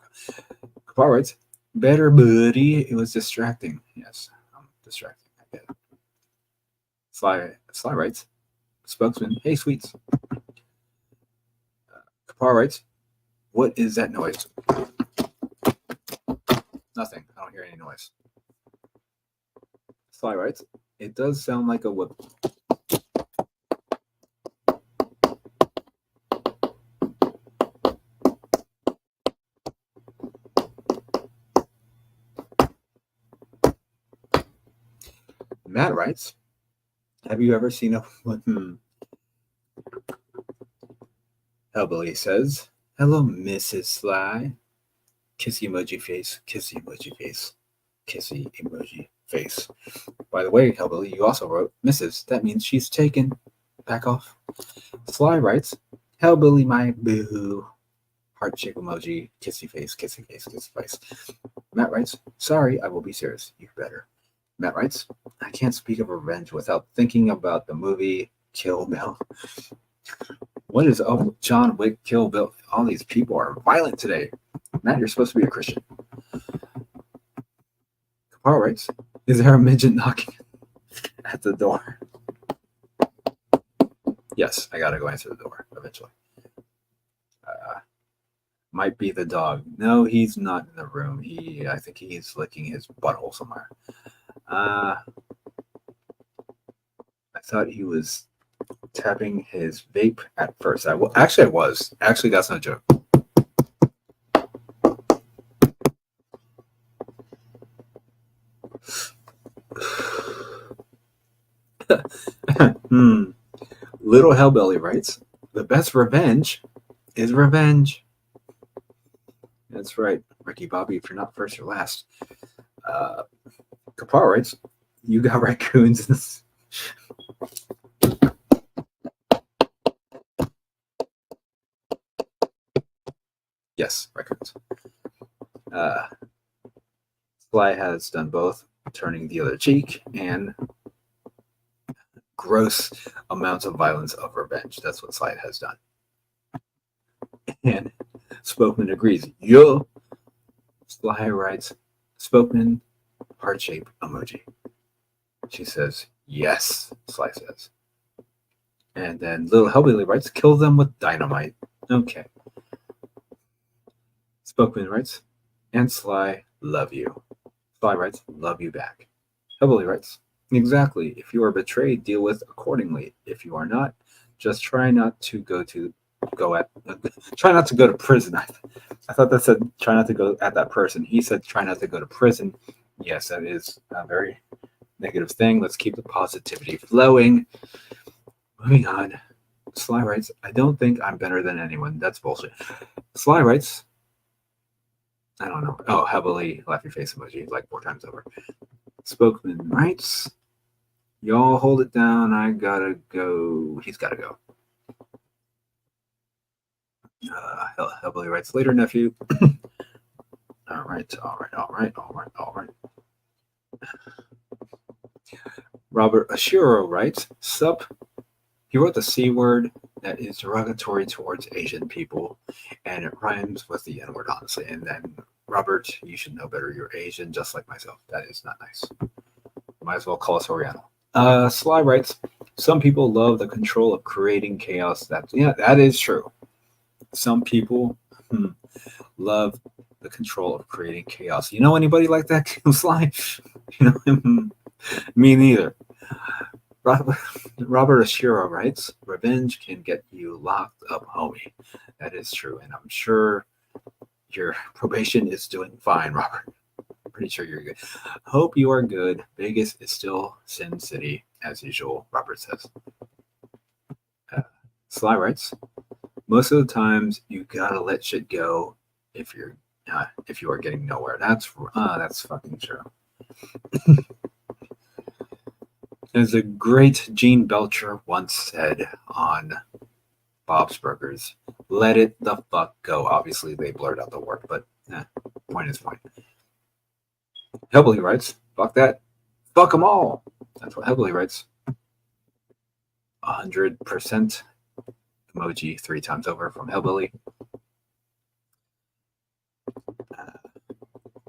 All right, better buddy. It was distracting. Yes, I'm distracting. I get it. Sly writes, Spokesman. Hey, sweets. Kapar writes, what is that noise? Nothing. I don't hear any noise. Sly writes, it does sound like a whip. Matt writes, have you ever seen a Hellbilly says, hello, Mrs. Sly. Kissy emoji face, kissy emoji face, kissy emoji face. By the way, Hellbilly, you also wrote Mrs. That means she's taken. Back off. Sly writes, Hellbilly, my boo. Heart shape emoji, kissy face, kissy face, kissy face. Matt writes, sorry, I will be serious. You better. Matt writes, I can't speak of revenge without thinking about the movie Kill Bill. What is up with John Wick, Kill Bill? All these people are violent today. Matt, you're supposed to be a Christian. Kapar writes, is there a midget knocking at the door? Yes, I gotta go answer the door eventually. Might be the dog. No, he's not in the room. I think he's licking his butthole somewhere. I thought he was tapping his vape at first. Actually, I was. Actually, that's no joke. Little Hellbelly writes, the best revenge is revenge. That's right, Ricky Bobby. If you're not first, you're last. Kapar writes, you got raccoons in this. Yes, raccoons. Sly has done both, turning the other cheek and gross amounts of violence of revenge. That's what Sly has done. And Spokesman agrees. Yo. Sly writes, Spokesman, heart shape emoji. She says, yes, Sly says. And then Little Hellbilly writes, kill them with dynamite. Okay. Spokesman writes, and Sly, love you. Sly writes, love you back. Hellbilly writes, exactly. If you are betrayed, deal with accordingly. If you are not, just try not to go to prison. I thought that said try not to go at that person. He said try not to go to prison. Yes, that is a very negative thing. Let's keep the positivity flowing. Moving on. Sly writes, I don't think I'm better than anyone. That's bullshit. Sly writes, I don't know. Oh, heavily laughy face emoji like 4 times over. Spokesman writes, y'all hold it down. I gotta go. He's gotta go. Heavily writes later, nephew. All right. Robert Ashiro writes, sup. He wrote the C word that is derogatory towards Asian people, and it rhymes with the N word, honestly. And then, Robert, you should know better. You're Asian, just like myself. That is not nice. Might as well call us Oriental. Sly writes, some people love the control of creating chaos. That is true. Some people love the control of creating chaos. You know anybody like that, Sly? You know, me neither. Robert Ashiro writes, revenge can get you locked up, homie. That is true. And I'm sure your probation is doing fine, Robert. I'm pretty sure you're good. Hope you are good. Vegas is still Sin City, as usual, Robert says. Sly writes, most of the times you gotta let shit go if you are getting nowhere. That's fucking true. As a great Gene Belcher once said on Bob's Burgers, let it the fuck go. Obviously, they blurred out the word, but point is point. Hellbilly writes, fuck that. Fuck them all. That's what Hellbilly writes. 100% emoji 3 times over from Hellbilly.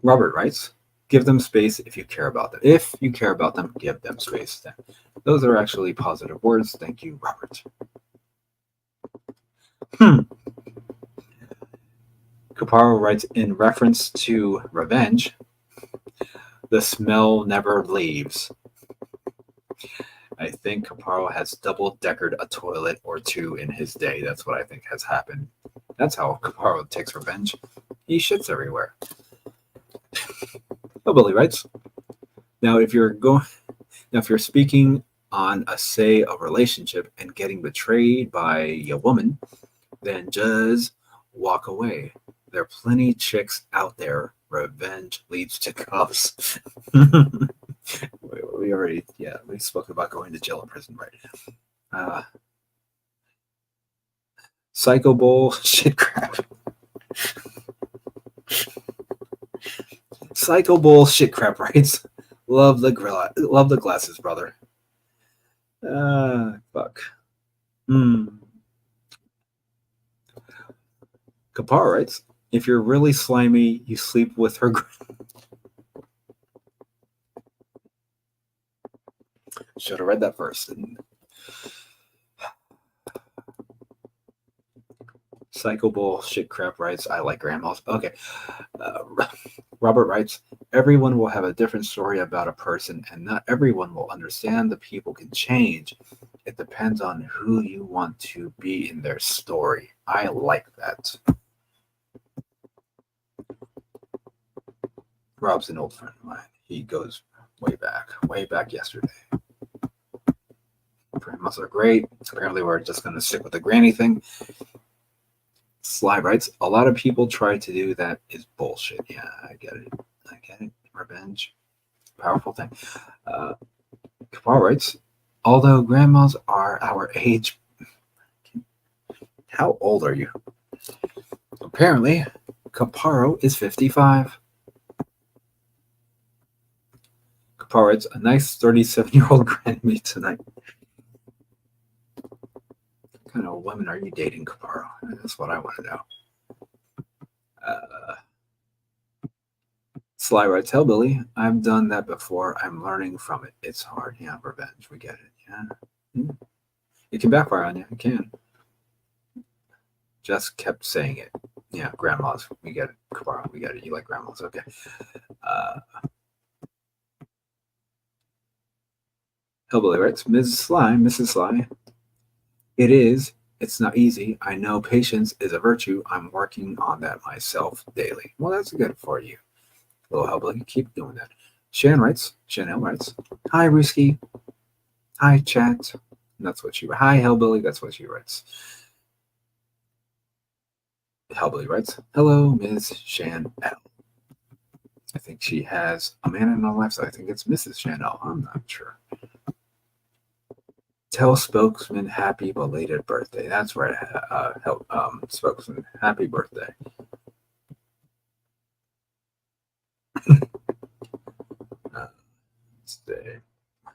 Robert writes, give them space if you care about them. If you care about them, give them space. Those are actually positive words. Thank you, Robert. Caparo writes, in reference to revenge, the smell never leaves. I think Caparo has double-deckered a toilet or 2 in his day. That's what I think has happened. That's how Caparo takes revenge. He shits everywhere. Billy writes, now if you're speaking on a relationship and getting betrayed by a woman, then just walk away. There are plenty chicks out there. Revenge leads to cuffs. We spoke about going to jail or prison, right? Psycho Bowl shit crap. Psycho Bowl shit crap writes, love the glasses, brother. Fuck. Kapar writes, if you're really slimy, you sleep with her. Should have read that first. Psycho bullshit crap writes, I like grandmas. Okay. Uh, Robert writes, everyone will have a different story about a person, and not everyone will understand the people can change. It depends on who you want to be in their story. I like that. Rob's an old friend of mine. He goes way back yesterday. Grandmas are great. Apparently, we're just going to stick with the granny thing. Sly writes, a lot of people try to do that is bullshit. Yeah, I get it. Revenge. Powerful thing. Kapar writes, although grandmas are our age. How old are you? Apparently, Caparo is 55. Caparo writes, a nice 37-year-old granny tonight. What kind of women are you dating, Caparo? That's what I want to know. Sly writes, Hellbilly, I've done that before. I'm learning from it. It's hard. Yeah, revenge. We get it. Yeah. It can backfire on you. It can. Just kept saying it. Yeah, grandmas. We get it. Kabara, we get it. You like grandmas. Okay. Hellbilly writes, Mrs. Sly, it is. It's not easy. I know patience is a virtue. I'm working on that myself daily. Well, that's good for you. Little Hellbilly, keep doing that. Chanel writes, hi, Risky. Hi, chat. And that's what she writes. Hi, Hellbilly. That's what she writes. Hellbilly writes, hello, Ms. Chanel. I think she has a man in her life, so I think it's Mrs. Chanel. I'm not sure. Tell spokesman happy belated birthday. That's right, spokesman, happy birthday.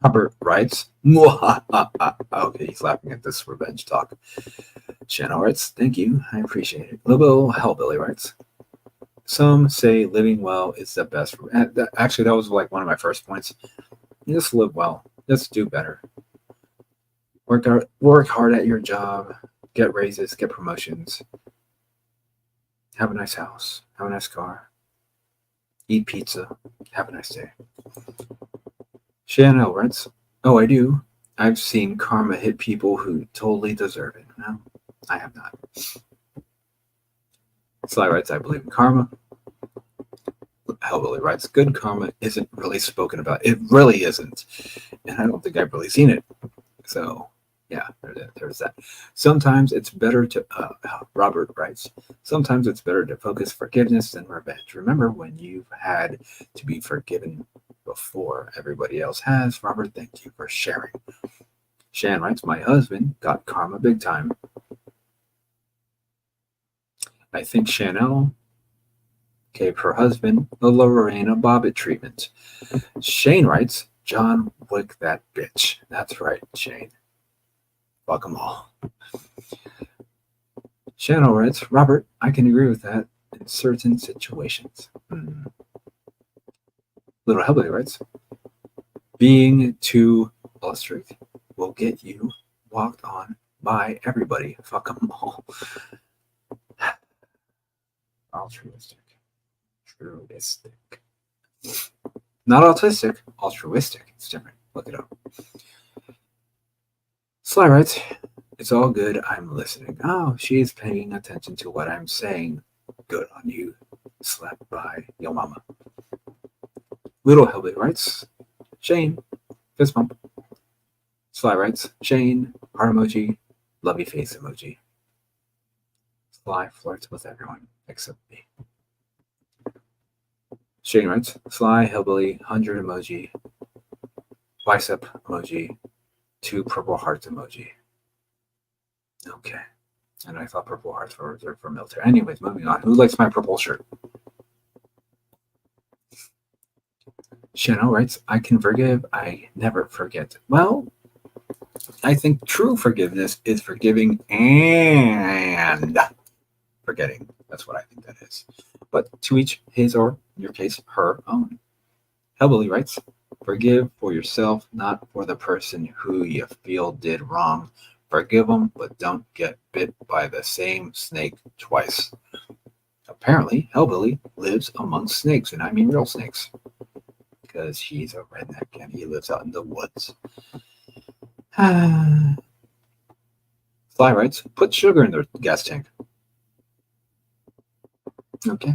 Robert writes, okay, he's laughing at this revenge talk. Shannon writes, thank you, I appreciate it. Lobo Hellbilly writes, some say living well is the best. Actually, that was like one of my first points. You just live well. Just do better. Work hard at your job. Get raises. Get promotions. Have a nice house. Have a nice car. Eat pizza. Have a nice day. Shannon writes, oh, I do. I've seen karma hit people who totally deserve it. No, I have not. Sly writes, I believe in karma. Hellbilly writes, good karma isn't really spoken about. It really isn't. And I don't think I've really seen it. So, yeah, there's that. Sometimes it's better to, Robert writes, sometimes it's better to focus forgiveness than revenge. Remember when you've had to be forgiven before everybody else has? Robert, thank you for sharing. Shan writes, my husband got karma big time. I think Chanel gave her husband the Lorena Bobbitt treatment. Shane writes, John Wick that bitch. That's right, Shane. Fuck them all. Chanel writes, Robert, I can agree with that in certain situations. Little Hellbilly writes, being too illustrative will get you walked on by everybody. Fuck them all. Altruistic. Not autistic, altruistic. It's different. Look it up. Sly writes, it's all good. I'm listening. Oh, she's paying attention to what I'm saying. Good on you. Slapped by yo mama. Little Hellbilly writes, Shane, fist bump. Sly writes, Shane, heart emoji, lovey face emoji. Sly flirts with everyone except me. Shane writes, Sly, Hellbilly, 100 emoji, bicep emoji, 2 purple hearts emoji. Okay. And I thought purple hearts were reserved for military. Anyways, moving on. Who likes my purple shirt? Chanel writes, I can forgive, I never forget. Well, I think true forgiveness is forgiving and forgetting. That's what I think that is. But to each his or, in your case, her own. Hellbilly writes, forgive for yourself, not for the person who you feel did wrong. Forgive them, but don't get bit by the same snake twice. Apparently, Hellbilly lives among snakes, and I mean real snakes, because he's a redneck and he lives out in the woods. Sly writes, put sugar in the gas tank. Okay.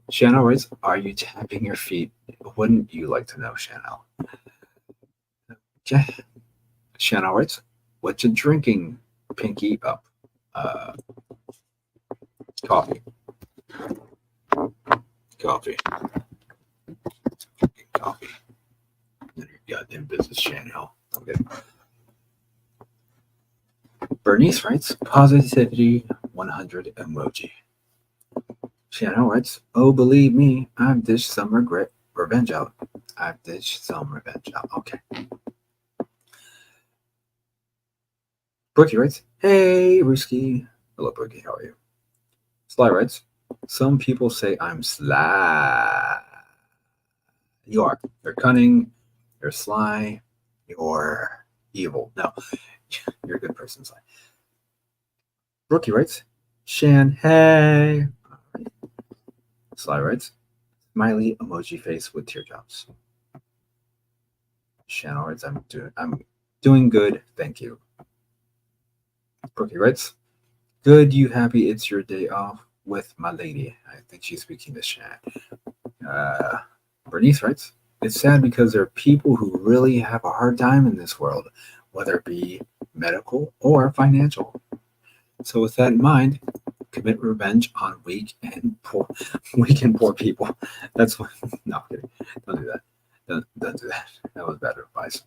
Chanel writes, are you tapping your feet? Wouldn't you like to know, Chanel? Okay. Chanel writes, what you drinking, Pinky up? Coffee. Coffee. Coffee. None of your goddamn business, Chanel. Okay. Bernice writes, positivity 100 emoji. Chanel writes, oh, believe me, I've dished some revenge out. I've dished some revenge out. Okay. Brookie writes, hey, Risky. Hello, Brookie. How are you? Sly writes, some people say I'm sly. You are. You're cunning. You're sly. You're evil. No, you're a good person, Sly. Brookie writes, Shan, hey. Sly writes, smiley emoji face with teardrops. Shannon writes, I'm doing good, thank you. Brookie writes, good, you happy it's your day off with my lady. I think she's speaking to Shan. Bernice writes, it's sad because there are people who really have a hard time in this world, whether it be medical or financial. So with that in mind, commit revenge on weak and poor people. That's what. No, I'm kidding. Don't do that. Don't do that. That was bad advice.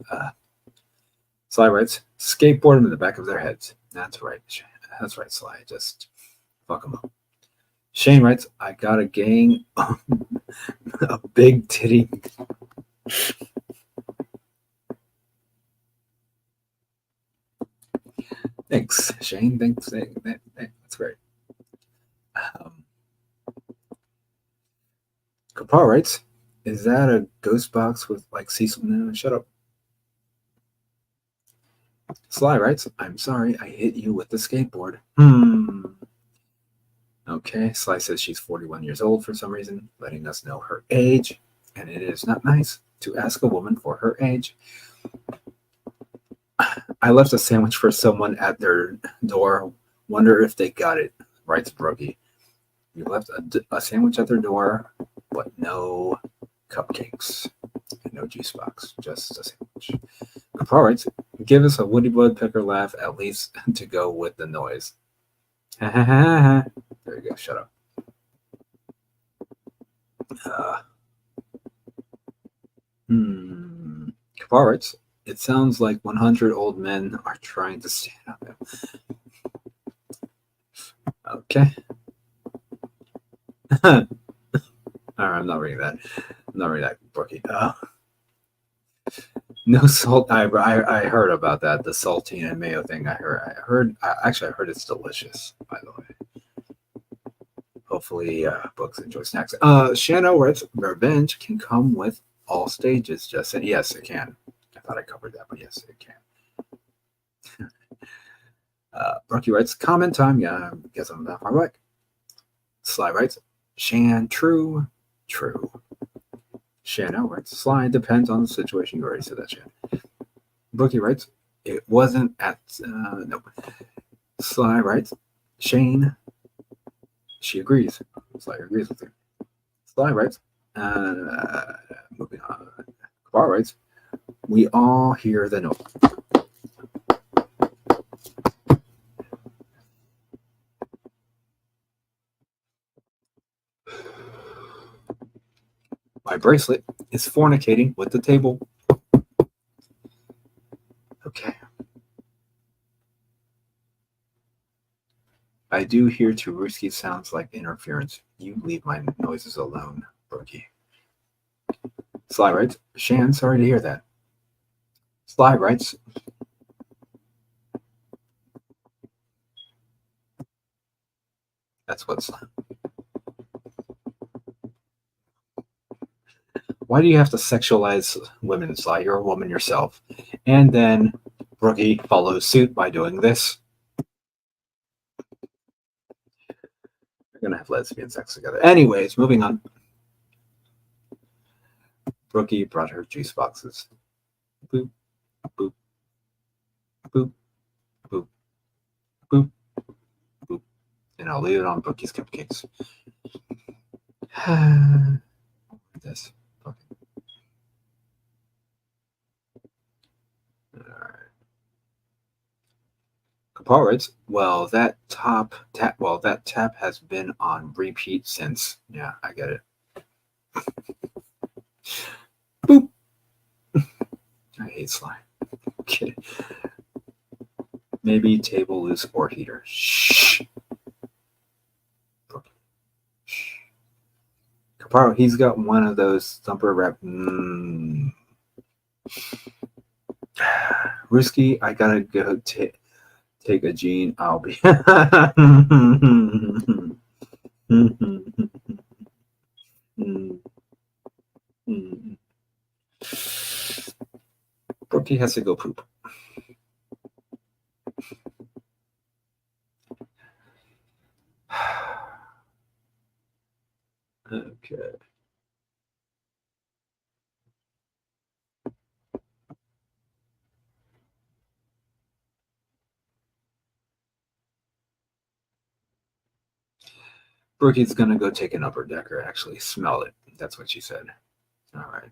Sly writes, skateboard them in the back of their heads. That's right. That's right, Sly. Just fuck them up. Shane writes, I got a gang, a big titty. Thanks, Shane. Thanks. That's great. Kapar writes, is that a ghost box with like Cecil? No, shut up. Sly writes, I'm sorry, I hit you with the skateboard. Okay, Sly says she's 41 years old for some reason, letting us know her age, and it is not nice to ask a woman for her age. I left a sandwich for someone at their door. Wonder if they got it, writes Brookie. You left a sandwich at their door, but no cupcakes and no juice box, just a sandwich. All right, give us a Woody Woodpecker laugh at least to go with the noise. There you go, shut up. Kaparitz, it sounds like 100 old men are trying to stand up him. Okay. All right, I'm not reading that. I'm not reading that, Brookie. No salt. I heard about that. The saltine and mayo thing. I heard it's delicious. By the way. Hopefully, books enjoy snacks. Shannon writes, revenge can come with all stages. Just saying. Yes, it can. I thought I covered that, but yes, it can. Brookie writes, comment time. Yeah, I guess I'm that far back. Sly writes, Shan, true. Shannon writes, Sly depends on the situation. You already said that, Shan. Brookie writes, it wasn't at, no. Sly writes, Shane, she agrees. Sly agrees with her. Sly writes, moving on. Kabar writes, we all hear the note. My bracelet is fornicating with the table. Okay. I do hear Taruski sounds like interference. You leave my noises alone, Brookie. Sly writes, Shan, sorry to hear that. Sly writes, that's what's. Why do you have to sexualize women, Sly? You're a woman yourself. And then Brookie follows suit by doing this. We're gonna have lesbian sex together. Anyways, moving on. Brookie brought her juice boxes. Boop, boop, boop, boop, boop, boop. And I'll leave it on Brookie's cupcakes. This. Okay. Alright. Kapar writes, well, that tap has been on repeat since. Yeah, I get it. Boop. I hate slime. Okay. Maybe table loose or heater. Shh. Shh. Caparo, he's got one of those thumper rep. Risky, I gotta go take a gene. I'll be. Brookie has to go poop. Okay. Brookie's gonna go take an upper decker. Actually, smell it. That's what she said. All right.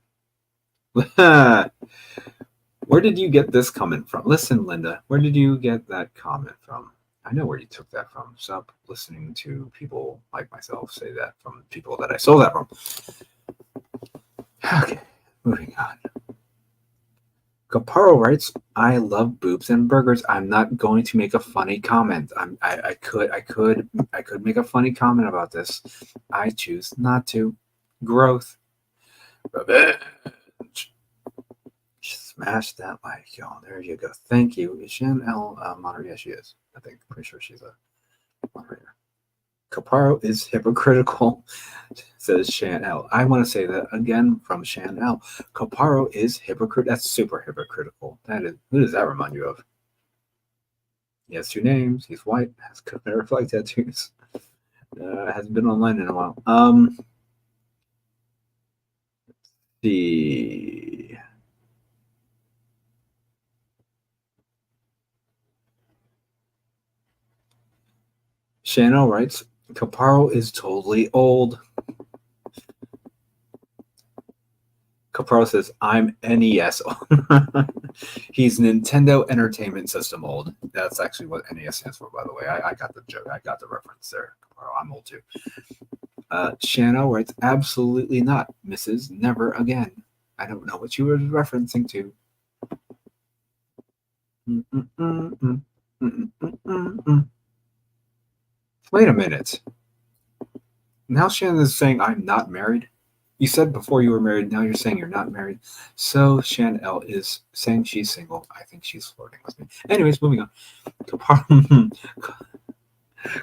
Where did you get this comment from? Listen, Linda, where did you get that comment from? I know where you took that from. Stop listening to people like myself say that from people that I stole that from. Okay, moving on. Caparo writes, I love boobs and burgers. I'm not going to make a funny comment. I could make a funny comment about this. I choose not to. Growth. Revenge. Smash that like, y'all. There you go. Thank you. Is Shan L moderator? Yeah, she is. I think. Pretty sure she's a moderator. Caparo is hypocritical, says Shan L. I want to say that again from Shan L. Caparo is hypocrite. That's super hypocritical. That is. Who does that remind you of? He has two names. He's white. Has Khmer flag tattoos. Hasn't been online in a while. The Shan writes, Caparo is totally old. Caparo says, I'm NES old. He's Nintendo Entertainment System old. That's actually what NES stands for, by the way. I got the joke. I got the reference there. Caparo, I'm old too. Shano writes, absolutely not, Mrs. Never again. I don't know what you were referencing to. Wait a minute. Now Shannon is saying I'm not married. You said before you were married. Now you're saying you're not married. So Shan L is saying she's single. I think she's flirting with me. Anyways, moving on.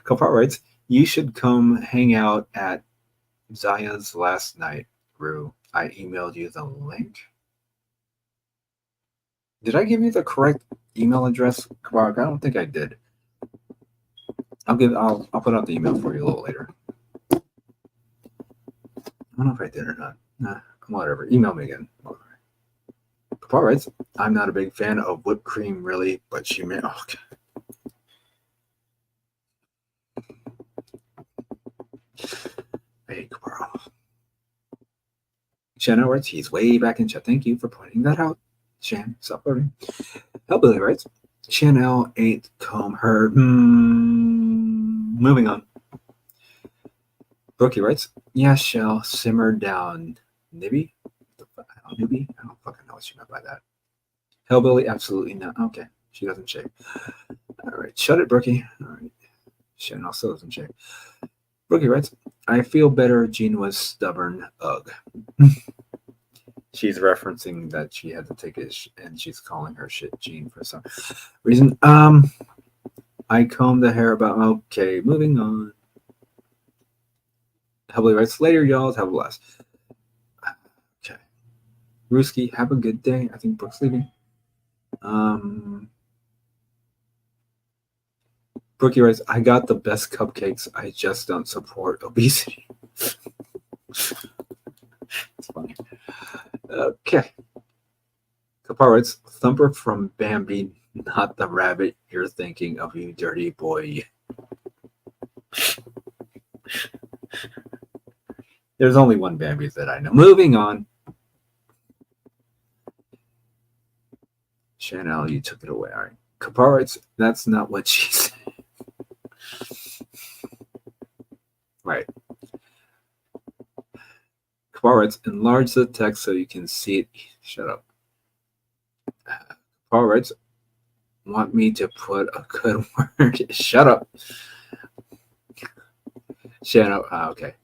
Kapar writes, you should come hang out at Zaya's last night, Rue. I emailed you the link. Did I give you the correct email address, Kapar? I don't think I did. I'll put out the email for you a little later. I don't know if I did or not. Nah, whatever. Email me again. Kapar writes, I'm not a big fan of whipped cream, really, but she may. Oh, okay. Hey, Kapar. Shannon writes, he's way back in chat. Thank you for pointing that out. Shan, stop flirting. Hellbilly writes, Chanel ain't comb her. Moving on. Brookie writes, yeah, Shell, simmer down. Nibby? Nibby? I don't fucking know what she meant by that. Hellbilly, absolutely not. Okay, she doesn't shave. All right, shut it, Brookie. All right, Chanel still doesn't shave. Brookie writes, I feel better. Jean was stubborn. Ugh. She's referencing that she had to take it, and she's calling her shit Jean for some reason. I combed the hair about. Okay, moving on. Hellbilly writes, later, y'all. Have a blast. Okay. Ruski, have a good day. I think Brooke's leaving. Brookie writes, I got the best cupcakes. I just don't support obesity. It's funny. Okay. Kapar writes, Thumper from Bambi, not the rabbit you're thinking of, you dirty boy. There's only one Bambi that I know. Moving on. Chanel, you took it away. All right. Kapar writes, that's not what she said. Right. Kapar writes, enlarge the text so you can see it. Shut up. Kapar writes, want me to put a good word? Shut up. Chanel, okay.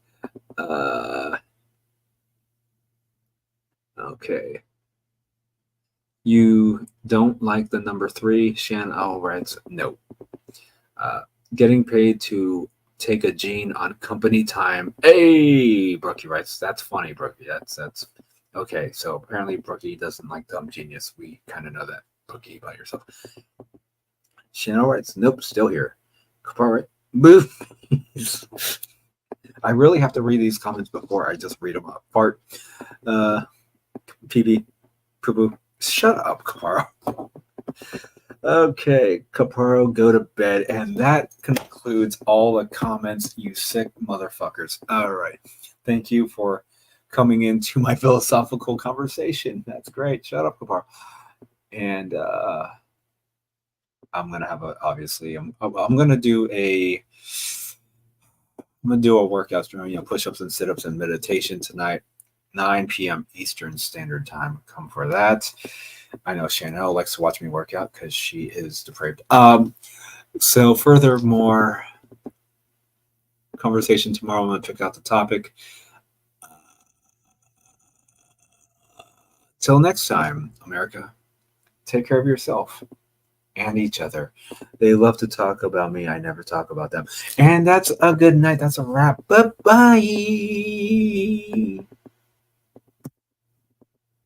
Okay. You don't like the number 3? Chanel writes, no. Getting paid to take a gene on company time. Hey, Brookie writes, that's funny, Brookie. That's okay. So apparently Brookie doesn't like Dumb Genius. We kind of know that, Brookie, about yourself. Chanel writes, nope, still here. Kapar, boo. I really have to read these comments before I just read them apart. PB, poo poo. Shut up, Kaparo. Okay, Kaparo, go to bed. And that concludes all the comments, you sick motherfuckers. All right. Thank you for coming into my philosophical conversation. That's great. Shut up, Kaparo. And I'm gonna have obviously I'm gonna do a workout stream, push-ups and sit-ups and meditation tonight, 9 p.m. Eastern Standard Time. Come for that. I know Chanel likes to watch me work out because she is depraved. So furthermore, conversation tomorrow. I'm going to pick out the topic. Till next time, America, take care of yourself and each other. They love to talk about me. I never talk about them. And that's a good night. That's a wrap. Bye-bye.